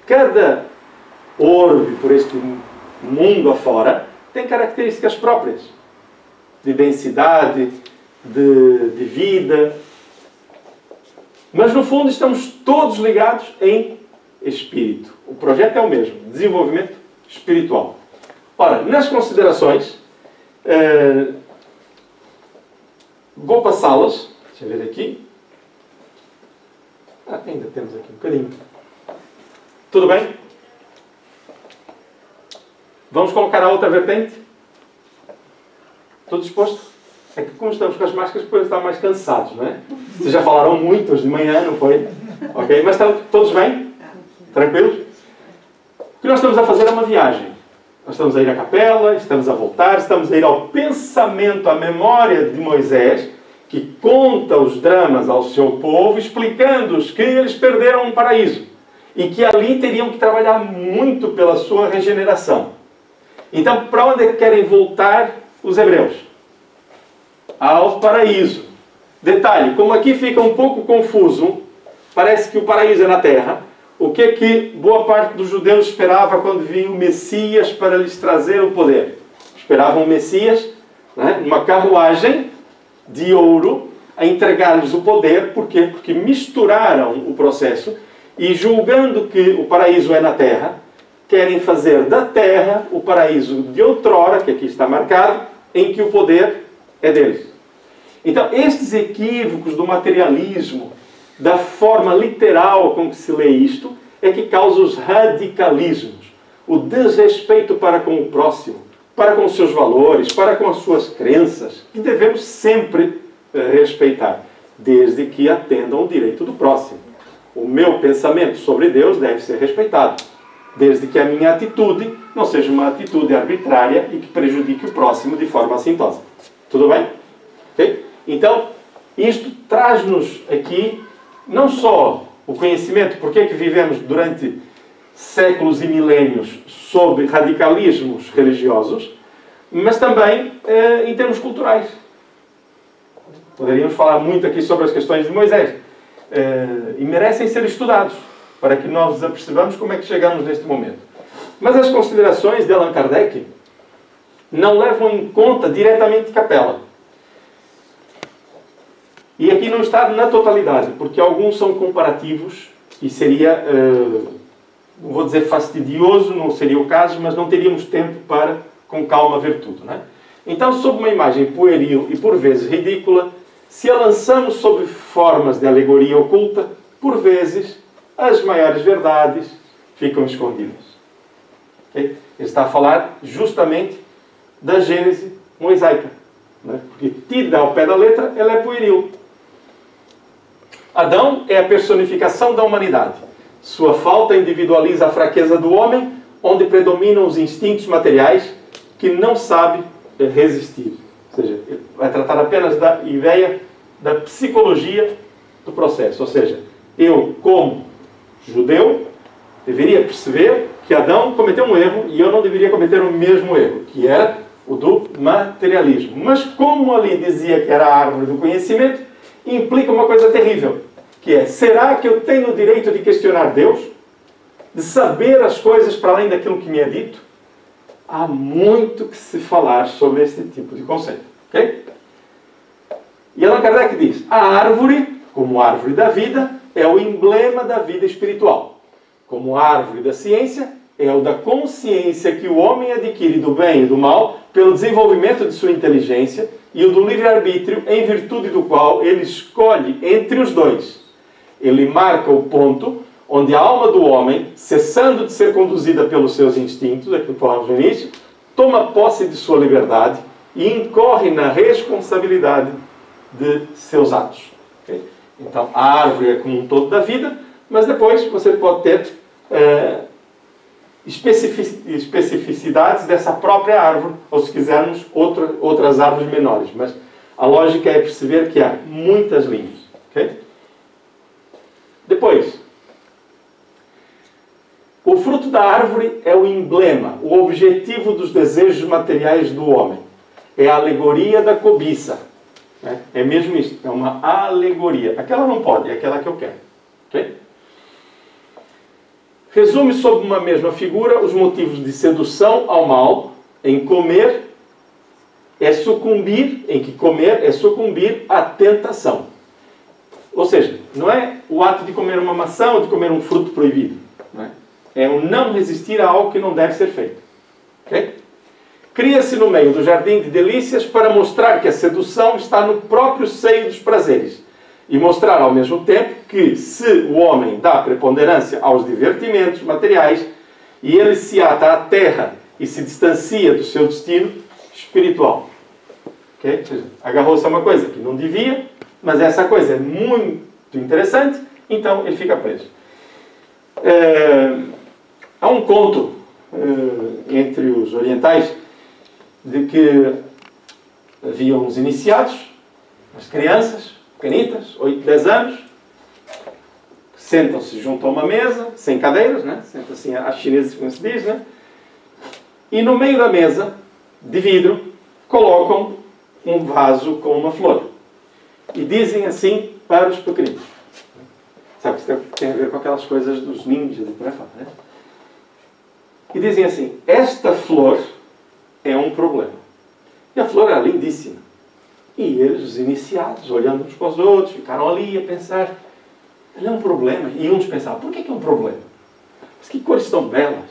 [SPEAKER 1] cada orbe por este mundo afora tem características próprias de densidade, de vida. Mas no fundo estamos todos ligados em espírito. O projeto é o mesmo, desenvolvimento espiritual. Ora, nas considerações, vou passá-las. Deixa eu ver aqui. Ainda temos aqui um bocadinho. Tudo bem? Vamos colocar a outra vertente? Tudo disposto? É que como estamos com as máscaras, depois estão mais cansados, não é? Vocês já falaram muito hoje de manhã, não foi? Ok? Mas estão todos bem? Tranquilos? O que nós estamos a fazer é uma viagem. Nós estamos a ir à capela, estamos a voltar, estamos a ir ao pensamento, à memória de Moisés, que conta os dramas ao seu povo, explicando-os que eles perderam um paraíso e que ali teriam que trabalhar muito pela sua regeneração. Então, para onde é que querem voltar os hebreus? Ao paraíso. Detalhe, como aqui fica um pouco confuso, parece que o paraíso é na terra. O que é que boa parte dos judeus esperava quando vinha o Messias para lhes trazer o poder? Esperavam o Messias, né, numa carruagem de ouro a entregar-lhes o poder. Por quê? Porque misturaram o processo e, julgando que o paraíso é na terra, querem fazer da terra o paraíso de outrora, que aqui está marcado, em que o poder é deles. Então, estes equívocos do materialismo, da forma literal com que se lê isto, é que causa os radicalismos, o desrespeito para com o próximo, para com os seus valores, para com as suas crenças, que devemos sempre respeitar, desde que atendam ao direito do próximo. O meu pensamento sobre Deus deve ser respeitado, desde que a minha atitude não seja uma atitude arbitrária e que prejudique o próximo de forma assintosa. Tudo bem? Okay? Então, isto traz-nos aqui não só o conhecimento, porque é que vivemos durante séculos e milénios sob radicalismos religiosos, mas também em termos culturais. Poderíamos falar muito aqui sobre as questões de Moisés. E merecem ser estudados, para que nós apercebamos como é que chegamos neste momento. Mas as considerações de Allan Kardec não levam em conta diretamente Capela. E aqui não está na totalidade, porque alguns são comparativos e seria, não vou dizer fastidioso, não seria o caso, mas não teríamos tempo para, com calma, ver tudo. Não é? Então, sob uma imagem pueril e por vezes ridícula, se a lançamos sob formas de alegoria oculta, por vezes as maiores verdades ficam escondidas. Okay? Ele está a falar justamente da Gênese mosaica. Né? Porque, tida ao pé da letra, ela é pueril. Adão é a personificação da humanidade. Sua falta individualiza a fraqueza do homem, onde predominam os instintos materiais que não sabe resistir. Ou seja, ele vai tratar apenas da ideia da psicologia do processo. Ou seja, eu, como judeu, deveria perceber que Adão cometeu um erro e eu não deveria cometer o mesmo erro, que era o do materialismo. Mas como ali dizia que era a árvore do conhecimento, implica uma coisa terrível, que é, será que eu tenho o direito de questionar Deus? De saber as coisas para além daquilo que me é dito? Há muito que se falar sobre este tipo de conceito. Okay? E Allan Kardec diz, a árvore, como árvore da vida, é o emblema da vida espiritual. Como árvore da ciência, é o da consciência que o homem adquire do bem e do mal pelo desenvolvimento de sua inteligência e o do livre-arbítrio, em virtude do qual ele escolhe entre os dois. Ele marca o ponto onde a alma do homem, cessando de ser conduzida pelos seus instintos, aquilo que falamos no início, toma posse de sua liberdade e incorre na responsabilidade de seus atos. Okay? Então, a árvore é como um todo da vida, mas depois você pode ter especificidades dessa própria árvore, ou se quisermos, outras árvores menores. Mas a lógica é perceber que há muitas linhas. Okay? Depois, O fruto da árvore é o emblema, o objetivo dos desejos materiais do homem. É a alegoria da cobiça. É mesmo isso, é uma alegoria. Aquela não pode, é aquela que eu quero. Okay? Resume sob uma mesma figura os motivos de sedução ao mal, em comer é sucumbir, em que comer é sucumbir à tentação. Ou seja, não é o ato de comer uma maçã ou de comer um fruto proibido. Não é? É o não resistir a algo que não deve ser feito. Okay? Cria-se no meio do jardim de delícias para mostrar que a sedução está no próprio seio dos prazeres. E mostrar ao mesmo tempo que se o homem dá preponderância aos divertimentos materiais e ele se ata à terra e se distancia do seu destino espiritual. Okay? Ou seja, agarrou-se a uma coisa que não devia, mas essa coisa é muito interessante, então ele fica preso. Há um conto entre os orientais de que havia uns iniciados, as crianças pequenitas, 8, 10 anos, sentam-se junto a uma mesa, sem cadeiras, né? Sentam-se às chinesas, como se diz, né? E no meio da mesa, de vidro, colocam um vaso com uma flor. E dizem assim para os pequeninos. Sabe que isso tem a ver com aquelas coisas dos ninjas e por aí fora, né? E dizem assim, esta flor é um problema. E a flor era lindíssima. E eles, os iniciados, olhando uns para os outros, ficaram ali a pensar, ela é um problema. E uns pensavam, por que é um problema? Mas que cores tão belas.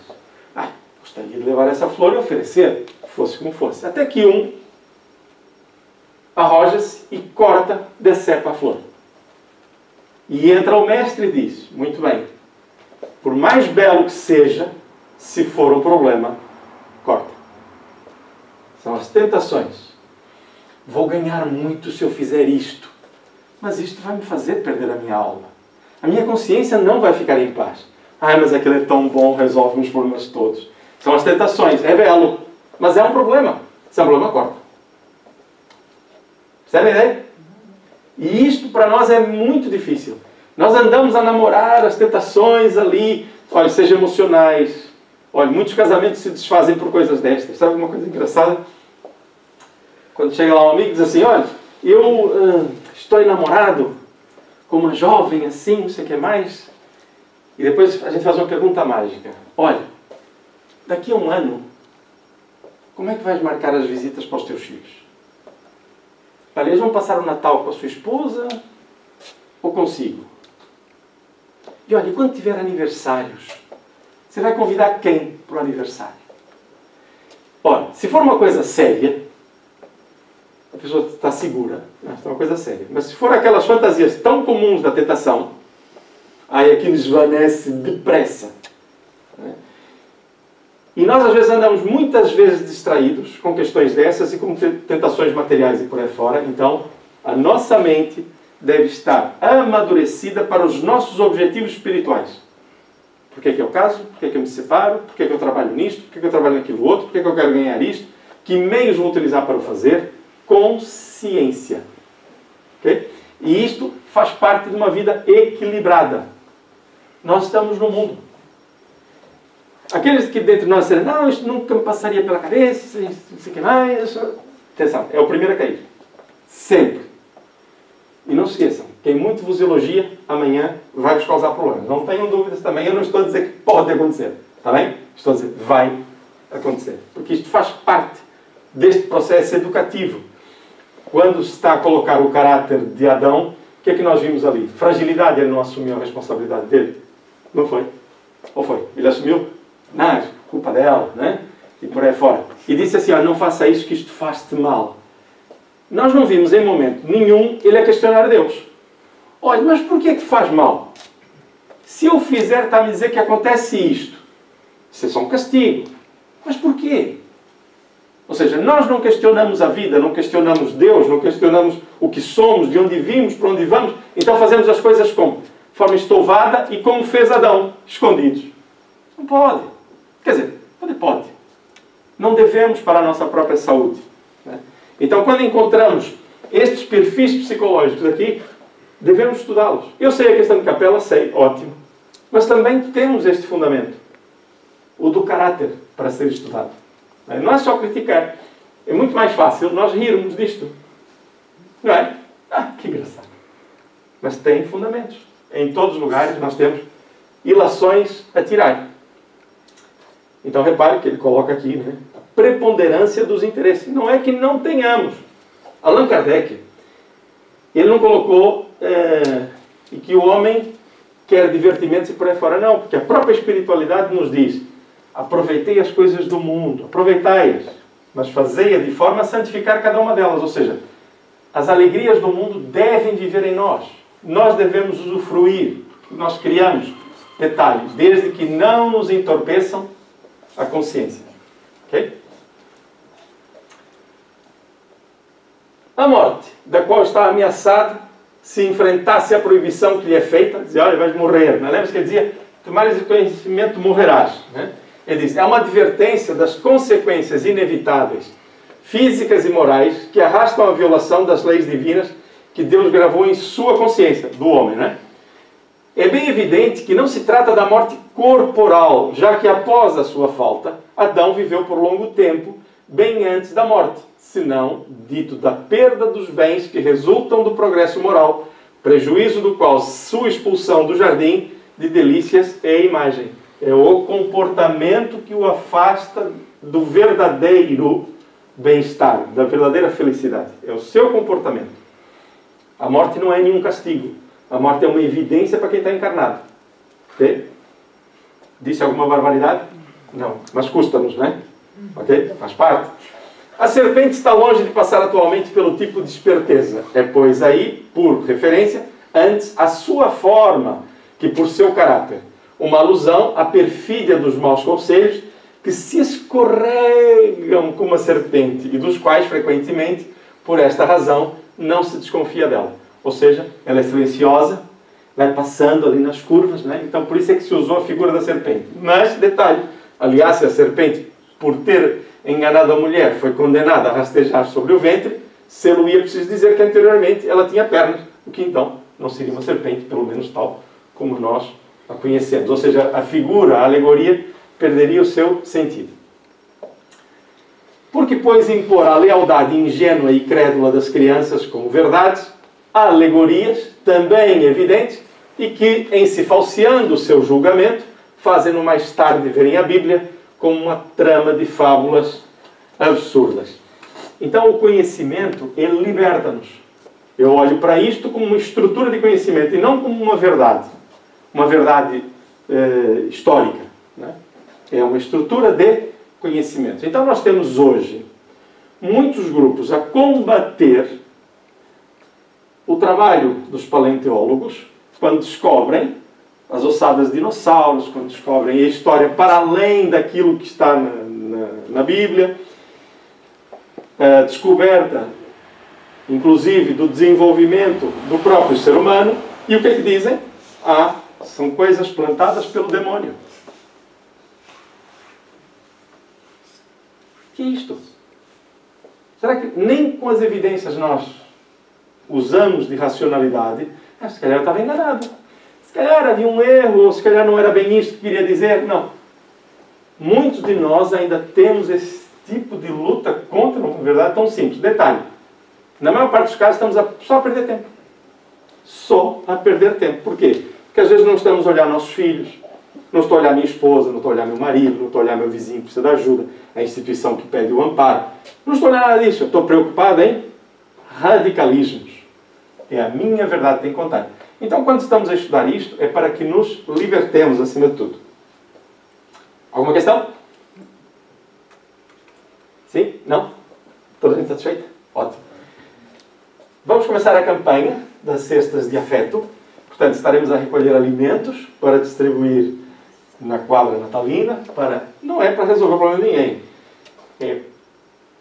[SPEAKER 1] Gostaria de levar essa flor e oferecer, fosse como fosse. Até que um arroja-se e corta, decepa a flor. E entra o mestre e diz, muito bem, por mais belo que seja, se for um problema, corta. São as tentações. Vou ganhar muito se eu fizer isto. Mas isto vai me fazer perder a minha alma. A minha consciência não vai ficar em paz. Mas aquilo é tão bom, resolve os problemas todos. São as tentações. É belo. Mas é um problema. Se é um problema, corta. Percebe a ideia? E isto para nós é muito difícil. Nós andamos a namorar as tentações ali. Olha, sejam emocionais. Olha, muitos casamentos se desfazem por coisas destas. Sabe uma coisa engraçada? Quando chega lá um amigo e diz assim, olha, eu estou enamorado com uma jovem assim, não sei o que mais. E depois a gente faz uma pergunta mágica. Olha, daqui a um ano, como é que vais marcar as visitas para os teus filhos? Olha, eles vão passar o Natal com a sua esposa ou consigo? E olha, quando tiver aniversários, você vai convidar quem para o aniversário? Olha, se for uma coisa séria, a pessoa está segura. Isso é uma coisa séria. Mas se for aquelas fantasias tão comuns da tentação, aí aquilo esvanece depressa. E nós às vezes andamos muitas vezes distraídos com questões dessas e com tentações materiais e por aí fora. Então, a nossa mente deve estar amadurecida para os nossos objetivos espirituais. Por que é que eu caso? Por que é que eu me separo? Por que é que eu trabalho nisto? Por que é que eu trabalho naquilo outro? Por que é que eu quero ganhar isto? Que meios vou utilizar para o fazer? Consciência. Okay? E isto faz parte de uma vida equilibrada. Nós estamos no mundo. Aqueles que dentro de nós disseram, não, isto nunca me passaria pela cabeça, não sei o que mais. Atenção, é o primeiro a cair. Sempre. E não se esqueçam, quem muito vos elogia, amanhã vai vos causar problemas. Não tenham dúvidas também, eu não estou a dizer que pode acontecer. Está bem? Estou a dizer, vai acontecer. Porque isto faz parte deste processo educativo. Quando se está a colocar o caráter de Adão, o que é que nós vimos ali? Fragilidade, ele não assumiu a responsabilidade dele? Não foi? Ou foi? Ele assumiu? Não, é culpa dela, né? E por aí fora. E disse assim, não faça isso que isto faz-te mal. Nós não vimos em momento nenhum ele a questionar Deus. Olha, mas porquê é que faz mal? Se eu fizer, está a me dizer que acontece isto. Isso é só um castigo. Mas porquê? Ou seja, nós não questionamos a vida, não questionamos Deus, não questionamos o que somos, de onde vimos, para onde vamos. Então fazemos as coisas como? De forma estouvada e como fez Adão, escondidos. Não pode. Quer dizer, pode. Não devemos para a nossa própria saúde. Né? Então, quando encontramos estes perfis psicológicos aqui, devemos estudá-los. Eu sei a questão de capela, sei, ótimo. Mas também temos este fundamento. o do caráter para ser estudado. Não é só criticar. É muito mais fácil nós rirmos disto. Não é? Que engraçado. Mas tem fundamentos. Em todos os lugares nós temos ilações a tirar. Então repare que ele coloca aqui, né? A preponderância dos interesses. Não é que não tenhamos. Allan Kardec, ele não colocou e que o homem quer divertimentos e por aí fora. Não, porque a própria espiritualidade nos diz: aproveitei as coisas do mundo, aproveitai-as, mas fazei-a de forma a santificar cada uma delas. Ou seja, as alegrias do mundo devem viver em nós. Nós devemos usufruir. Nós criamos detalhes, desde que não nos entorpeçam a consciência. Ok? A morte, da qual está ameaçado se enfrentasse a proibição que lhe é feita, dizia: olha, vais morrer. Não lembra que ele dizia: tomares o conhecimento, morrerás. Né? Ele diz: é uma advertência das consequências inevitáveis, físicas e morais, que arrastam a violação das leis divinas que Deus gravou em sua consciência, do homem. Né? É bem evidente que não se trata da morte corporal, já que após a sua falta, Adão viveu por longo tempo, bem antes da morte, senão dito da perda dos bens que resultam do progresso moral, prejuízo do qual sua expulsão do jardim de delícias é a imagem. É o comportamento que o afasta do verdadeiro bem-estar, da verdadeira felicidade. É o seu comportamento. A morte não é nenhum castigo. A morte é uma evidência para quem está encarnado. Ok? Disse alguma barbaridade? Não. Mas custa-nos, não é? Ok? Faz parte. A serpente está longe de passar atualmente pelo tipo de esperteza. É, pois, aí, por referência, antes a sua forma, que por seu caráter, uma alusão à perfídia dos maus conselhos que se escorregam como a serpente e dos quais, frequentemente, por esta razão, não se desconfia dela. Ou seja, ela é silenciosa, vai passando ali nas curvas, né? Então por isso é que se usou a figura da serpente. Mas, detalhe, aliás, se a serpente, por ter enganado a mulher, foi condenada a rastejar sobre o ventre, Seluía, preciso dizer que anteriormente ela tinha pernas, o que então não seria uma serpente, pelo menos tal como nós a conhecemos. Ou seja, a figura, a alegoria, perderia o seu sentido. Porque, pois, impor a lealdade ingênua e crédula das crianças como verdades, há alegorias também evidentes e que, em se falseando o seu julgamento, fazem-no mais tarde verem a Bíblia como uma trama de fábulas absurdas. Então, o conhecimento, ele liberta-nos. Eu olho para isto como uma estrutura de conhecimento e não como uma verdade histórica. Né? É uma estrutura de conhecimento. Então, nós temos hoje muitos grupos a combater o trabalho dos paleontólogos quando descobrem as ossadas de dinossauros, quando descobrem a história para além daquilo que está na Bíblia, a descoberta, inclusive, do desenvolvimento do próprio ser humano. E o que é que dizem? São coisas plantadas pelo demônio. O que é isto? Será que nem com as evidências nós usamos de racionalidade? Se calhar eu estava enganado. Se calhar havia um erro, ou se calhar não era bem isto que queria dizer. Não. Muitos de nós ainda temos esse tipo de luta contra uma verdade tão simples. Detalhe. Na maior parte dos casos estamos só a perder tempo. Só a perder tempo. Por quê? Porque às vezes não estamos a olhar nossos filhos, não estou a olhar minha esposa, não estou a olhar meu marido, não estou a olhar meu vizinho que precisa de ajuda, a instituição que pede o amparo. Não estou a olhar nada disso. Eu estou preocupado em radicalismos. É a minha verdade que tem que contar. Então, quando estamos a estudar isto, é para que nos libertemos acima de tudo. Alguma questão? Sim? Não? Toda a gente satisfeita? Ótimo. Vamos começar a campanha das cestas de afeto. Portanto, estaremos a recolher alimentos para distribuir na quadra natalina. Não é para resolver o problema de ninguém. É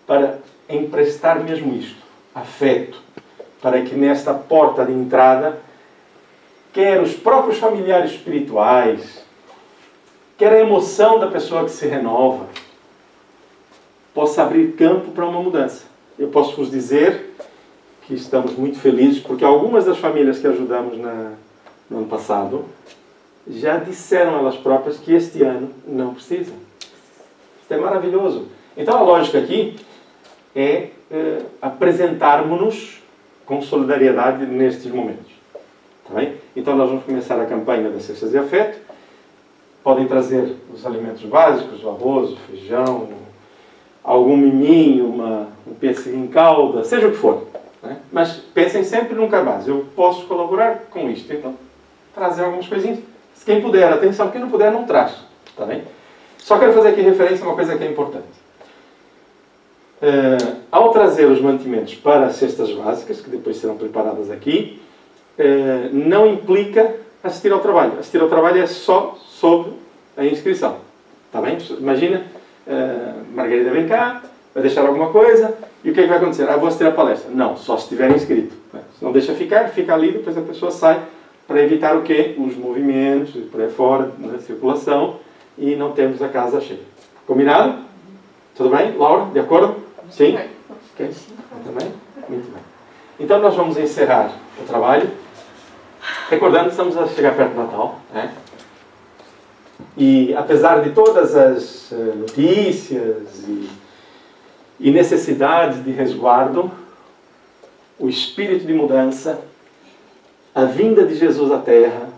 [SPEAKER 1] para emprestar mesmo isto. Afeto. Para que nesta porta de entrada, quer os próprios familiares espirituais, quer a emoção da pessoa que se renova, possa abrir campo para uma mudança. Eu posso vos dizer que estamos muito felizes, porque algumas das famílias que ajudamos no ano passado já disseram elas próprias que este ano não precisam. Isto é maravilhoso. Então a lógica aqui é apresentarmos-nos com solidariedade nestes momentos. Tá bem? Então nós vamos começar a campanha das Cestas de Afeto. Podem trazer os alimentos básicos, o arroz, o feijão, algum miminho, um pêssego em calda, seja o que for. Né? Mas pensem sempre num cabaz. Eu posso colaborar com isto. Então, trazer algumas coisinhas. Se quem puder, atenção, quem não puder, não traz. Tá bem? Só quero fazer aqui referência a uma coisa que é importante. Ao trazer os mantimentos para as cestas básicas, que depois serão preparadas aqui, não implica assistir ao trabalho. Assistir ao trabalho é só sobre a inscrição. Tá bem? Imagina, Margarida vem cá, vai deixar alguma coisa, e o que é que vai acontecer? Vou assistir a palestra. Não, só se estiver inscrito. Se não deixa ficar, fica ali, depois a pessoa sai, para evitar o quê? Os movimentos, por aí fora, na circulação, e não temos a casa cheia. Combinado? Tudo bem? Laura, de acordo? Sim? Ok? Muito bem? Muito bem. Então nós vamos encerrar o trabalho, recordando que estamos a chegar perto do Natal, né? E apesar de todas as notícias e necessidades de resguardo, o espírito de mudança, a vinda de Jesus à Terra,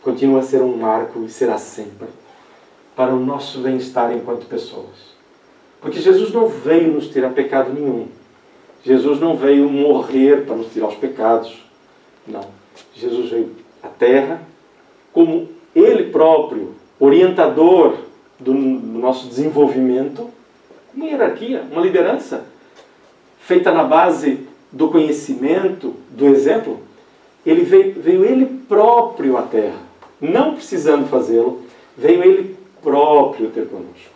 [SPEAKER 1] continua a ser um marco e será sempre para o nosso bem-estar enquanto pessoas. Porque Jesus não veio nos tirar pecado nenhum. Jesus não veio morrer para nos tirar os pecados. Não. Jesus veio à Terra como Ele próprio, orientador do nosso desenvolvimento, uma hierarquia, uma liderança, feita na base do conhecimento, do exemplo. Ele veio Ele próprio à Terra, não precisando fazê-lo, veio Ele próprio ter conosco.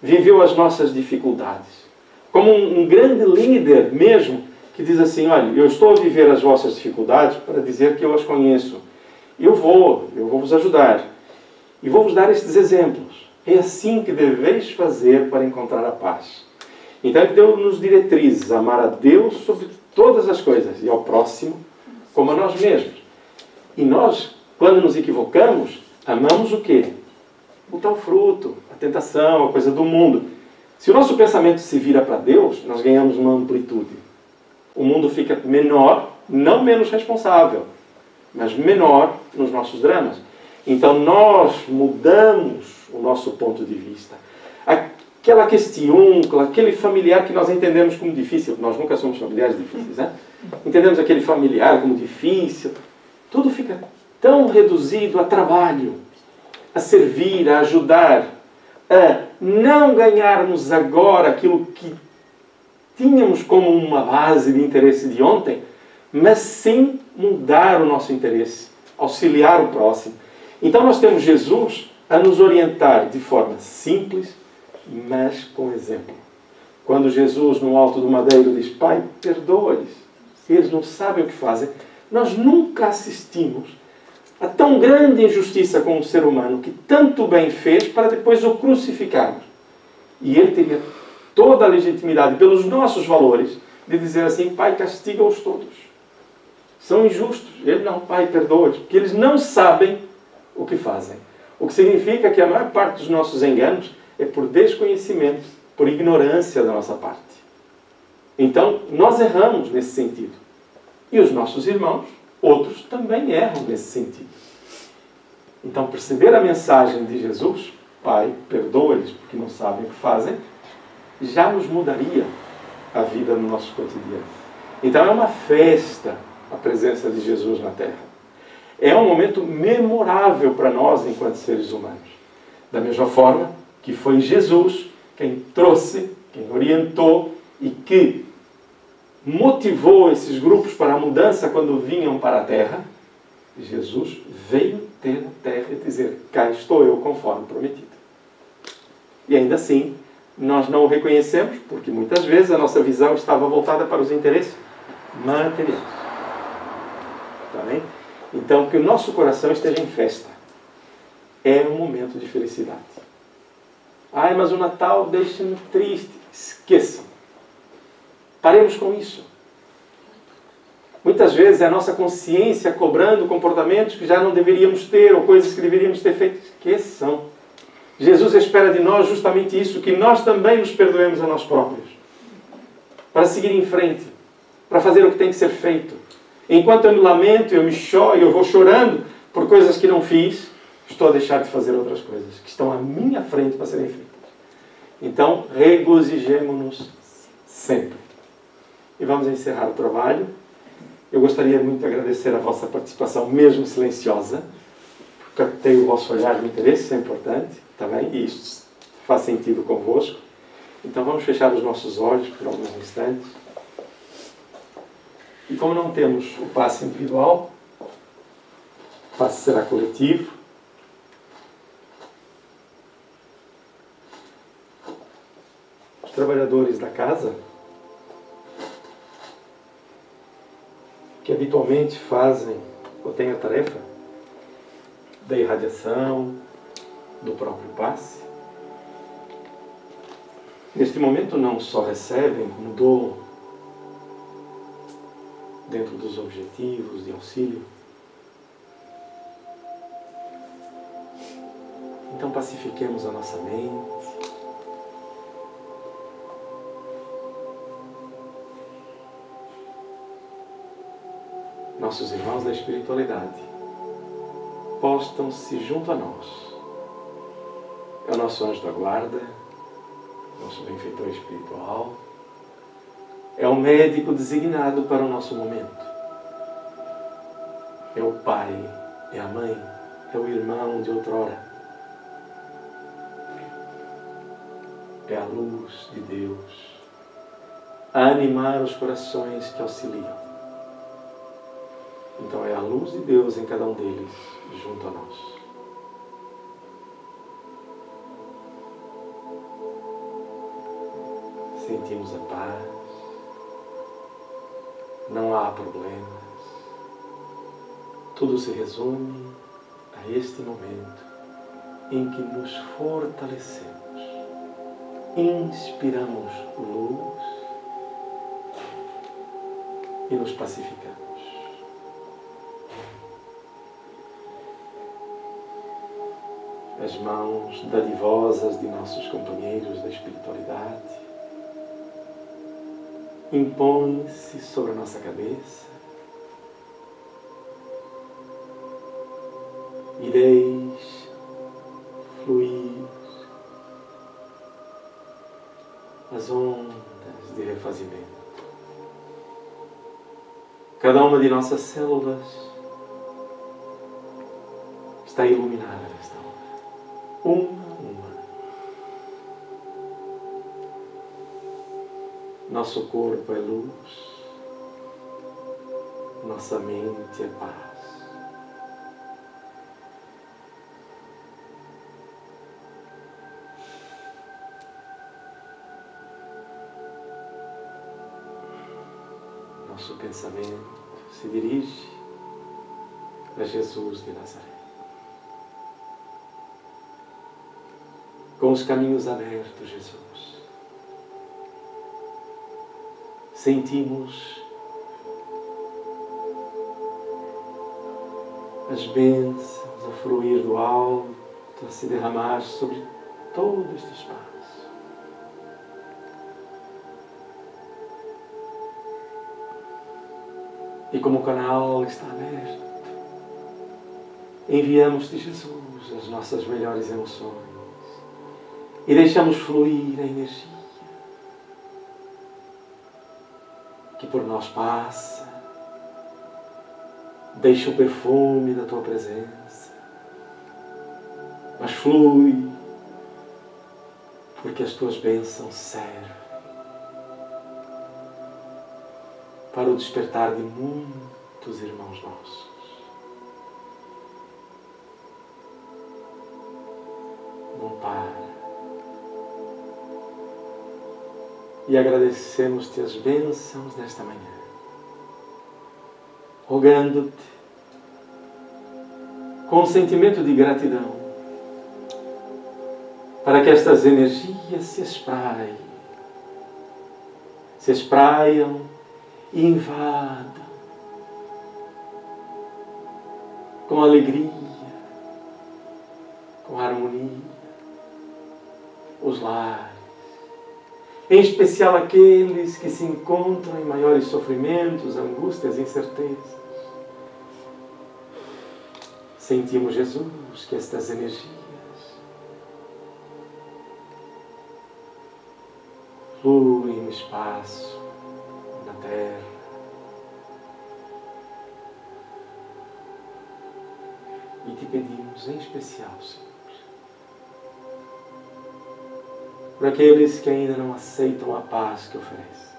[SPEAKER 1] Viveu as nossas dificuldades. Como um grande líder mesmo, que diz assim, olha, eu estou a viver as vossas dificuldades para dizer que eu as conheço. Eu vou vos ajudar. E vou-vos dar estes exemplos. É assim que deveis fazer para encontrar a paz. Então ele deu-nos diretrizes, amar a Deus sobre todas as coisas e ao próximo como a nós mesmos. E nós, quando nos equivocamos, amamos o quê? O tal fruto, a tentação, a coisa do mundo. Se o nosso pensamento se vira para Deus, nós ganhamos uma amplitude. O mundo fica menor, não menos responsável, mas menor nos nossos dramas. Então nós mudamos o nosso ponto de vista. Aquela questiúncula, aquele familiar que nós entendemos como difícil, nós nunca somos familiares difíceis, né? Entendemos aquele familiar como difícil, tudo fica tão reduzido a trabalho, a servir, a ajudar, a não ganharmos agora aquilo que tínhamos como uma base de interesse de ontem, mas sim mudar o nosso interesse, auxiliar o próximo. Então nós temos Jesus a nos orientar de forma simples, mas com exemplo. Quando Jesus, no alto do madeiro, diz, Pai, perdoa-lhes, eles não sabem o que fazem, nós nunca assistimos a tão grande injustiça com um ser humano que tanto bem fez para depois o crucificarmos. E ele teria toda a legitimidade, pelos nossos valores, de dizer assim, Pai, castiga-os todos. São injustos. Ele não, Pai, perdoa-os, porque eles não sabem o que fazem. O que significa que a maior parte dos nossos enganos é por desconhecimento, por ignorância da nossa parte. Então, nós erramos nesse sentido. E os nossos irmãos, outros, também erram nesse sentido. Então, perceber a mensagem de Jesus, Pai, perdoa-lhes porque não sabem o que fazem, já nos mudaria a vida no nosso cotidiano. Então, é uma festa a presença de Jesus na Terra. É um momento memorável para nós enquanto seres humanos. Da mesma forma que foi Jesus quem trouxe, quem orientou e que motivou esses grupos para a mudança quando vinham para a Terra, Jesus veio ter a Terra e dizer, cá estou eu conforme prometido. E ainda assim, nós não o reconhecemos, porque muitas vezes a nossa visão estava voltada para os interesses materiais. Tá bem? Então, que o nosso coração esteja em festa. É um momento de felicidade. Ai, mas o Natal deixa-me triste. Esqueçam. Paremos com isso. Muitas vezes é a nossa consciência cobrando comportamentos que já não deveríamos ter, ou coisas que deveríamos ter feito. Esqueçam. Jesus espera de nós justamente isso, que nós também nos perdoemos a nós próprios. Para seguir em frente, para fazer o que tem que ser feito. Enquanto eu me lamento, eu vou chorando por coisas que não fiz, estou a deixar de fazer outras coisas que estão à minha frente para serem feitas. Então, regozijemo-nos sempre. E vamos encerrar o trabalho. Eu gostaria muito de agradecer a vossa participação, mesmo silenciosa, porque captei o vosso olhar de interesse, isso é importante, tá bem? E isto faz sentido convosco. Então vamos fechar os nossos olhos por alguns instantes. E como não temos o passe individual, o passe será coletivo. Os trabalhadores da casa, que habitualmente fazem ou têm a tarefa da irradiação, do próprio passe, neste momento não só recebem, como doam dentro dos objetivos de auxílio. Então pacifiquemos a nossa mente. Nossos irmãos da espiritualidade postam-se junto a nós. É o nosso anjo da guarda, nosso benfeitor espiritual, é o médico designado para o nosso momento. É o pai, é a mãe, é o irmão de outrora. É a luz de Deus a animar os corações que auxiliam. Então é a luz de Deus em cada um deles, junto a nós. Sentimos a paz, não há problemas, tudo se resume a este momento em que nos fortalecemos, inspiramos luz e nos pacificamos. As mãos dadivosas de nossos companheiros da espiritualidade impõem-se sobre a nossa cabeça e deixe fluir as ondas de refazimento. Cada uma de nossas células está iluminada nesta hora. Uma a uma. Nosso corpo é luz, nossa mente é paz. Nosso pensamento se dirige a Jesus de Nazaré. Com os caminhos abertos, Jesus, sentimos as bênçãos a fluir do alto, a se derramar sobre todo este espaço. E como o canal está aberto, enviamos-te, Jesus, as nossas melhores emoções e deixamos fluir a energia que por nós passa. Deixa o perfume da tua presença, mas flui, porque as tuas bênçãos servem para o despertar de muitos irmãos nossos. Não para. E agradecemos-te as bênçãos desta manhã, rogando-te, com um sentimento de gratidão, para que estas energias se espraiam e invadam com alegria, com harmonia, os lares, em especial aqueles que se encontram em maiores sofrimentos, angústias, incertezas. Sentimos, Jesus, que estas energias fluem no espaço, na terra. E te pedimos em especial, Senhor, por aqueles que ainda não aceitam a paz que oferece,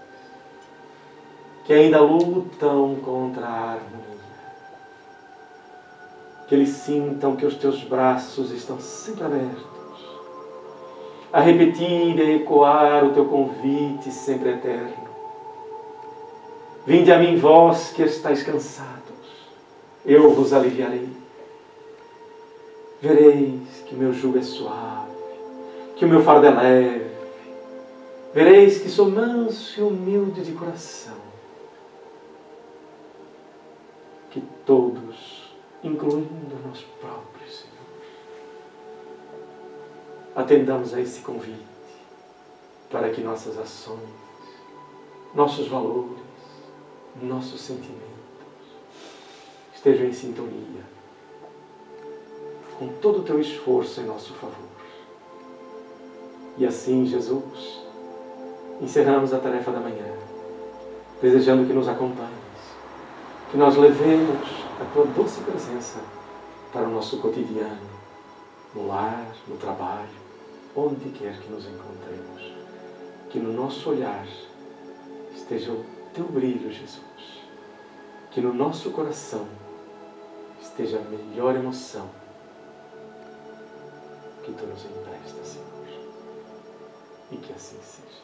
[SPEAKER 1] que ainda lutam contra a harmonia, que eles sintam que os teus braços estão sempre abertos, a repetir e ecoar o teu convite sempre eterno. Vinde a mim, vós que estáis cansados, eu vos aliviarei. Vereis que o meu jugo é suave, que o meu fardo é leve. Vereis que sou manso e humilde de coração. Que todos, incluindo nós próprios, Senhor, atendamos a esse convite para que nossas ações, nossos valores, nossos sentimentos estejam em sintonia com todo o teu esforço em nosso favor. E assim, Jesus, encerramos a tarefa da manhã, desejando que nos acompanhes, que nós levemos a tua doce presença para o nosso cotidiano, no lar, no trabalho, onde quer que nos encontremos. Que no nosso olhar esteja o teu brilho, Jesus. Que no nosso coração esteja a melhor emoção que tu nos emprestas, Senhor. E que assim seja.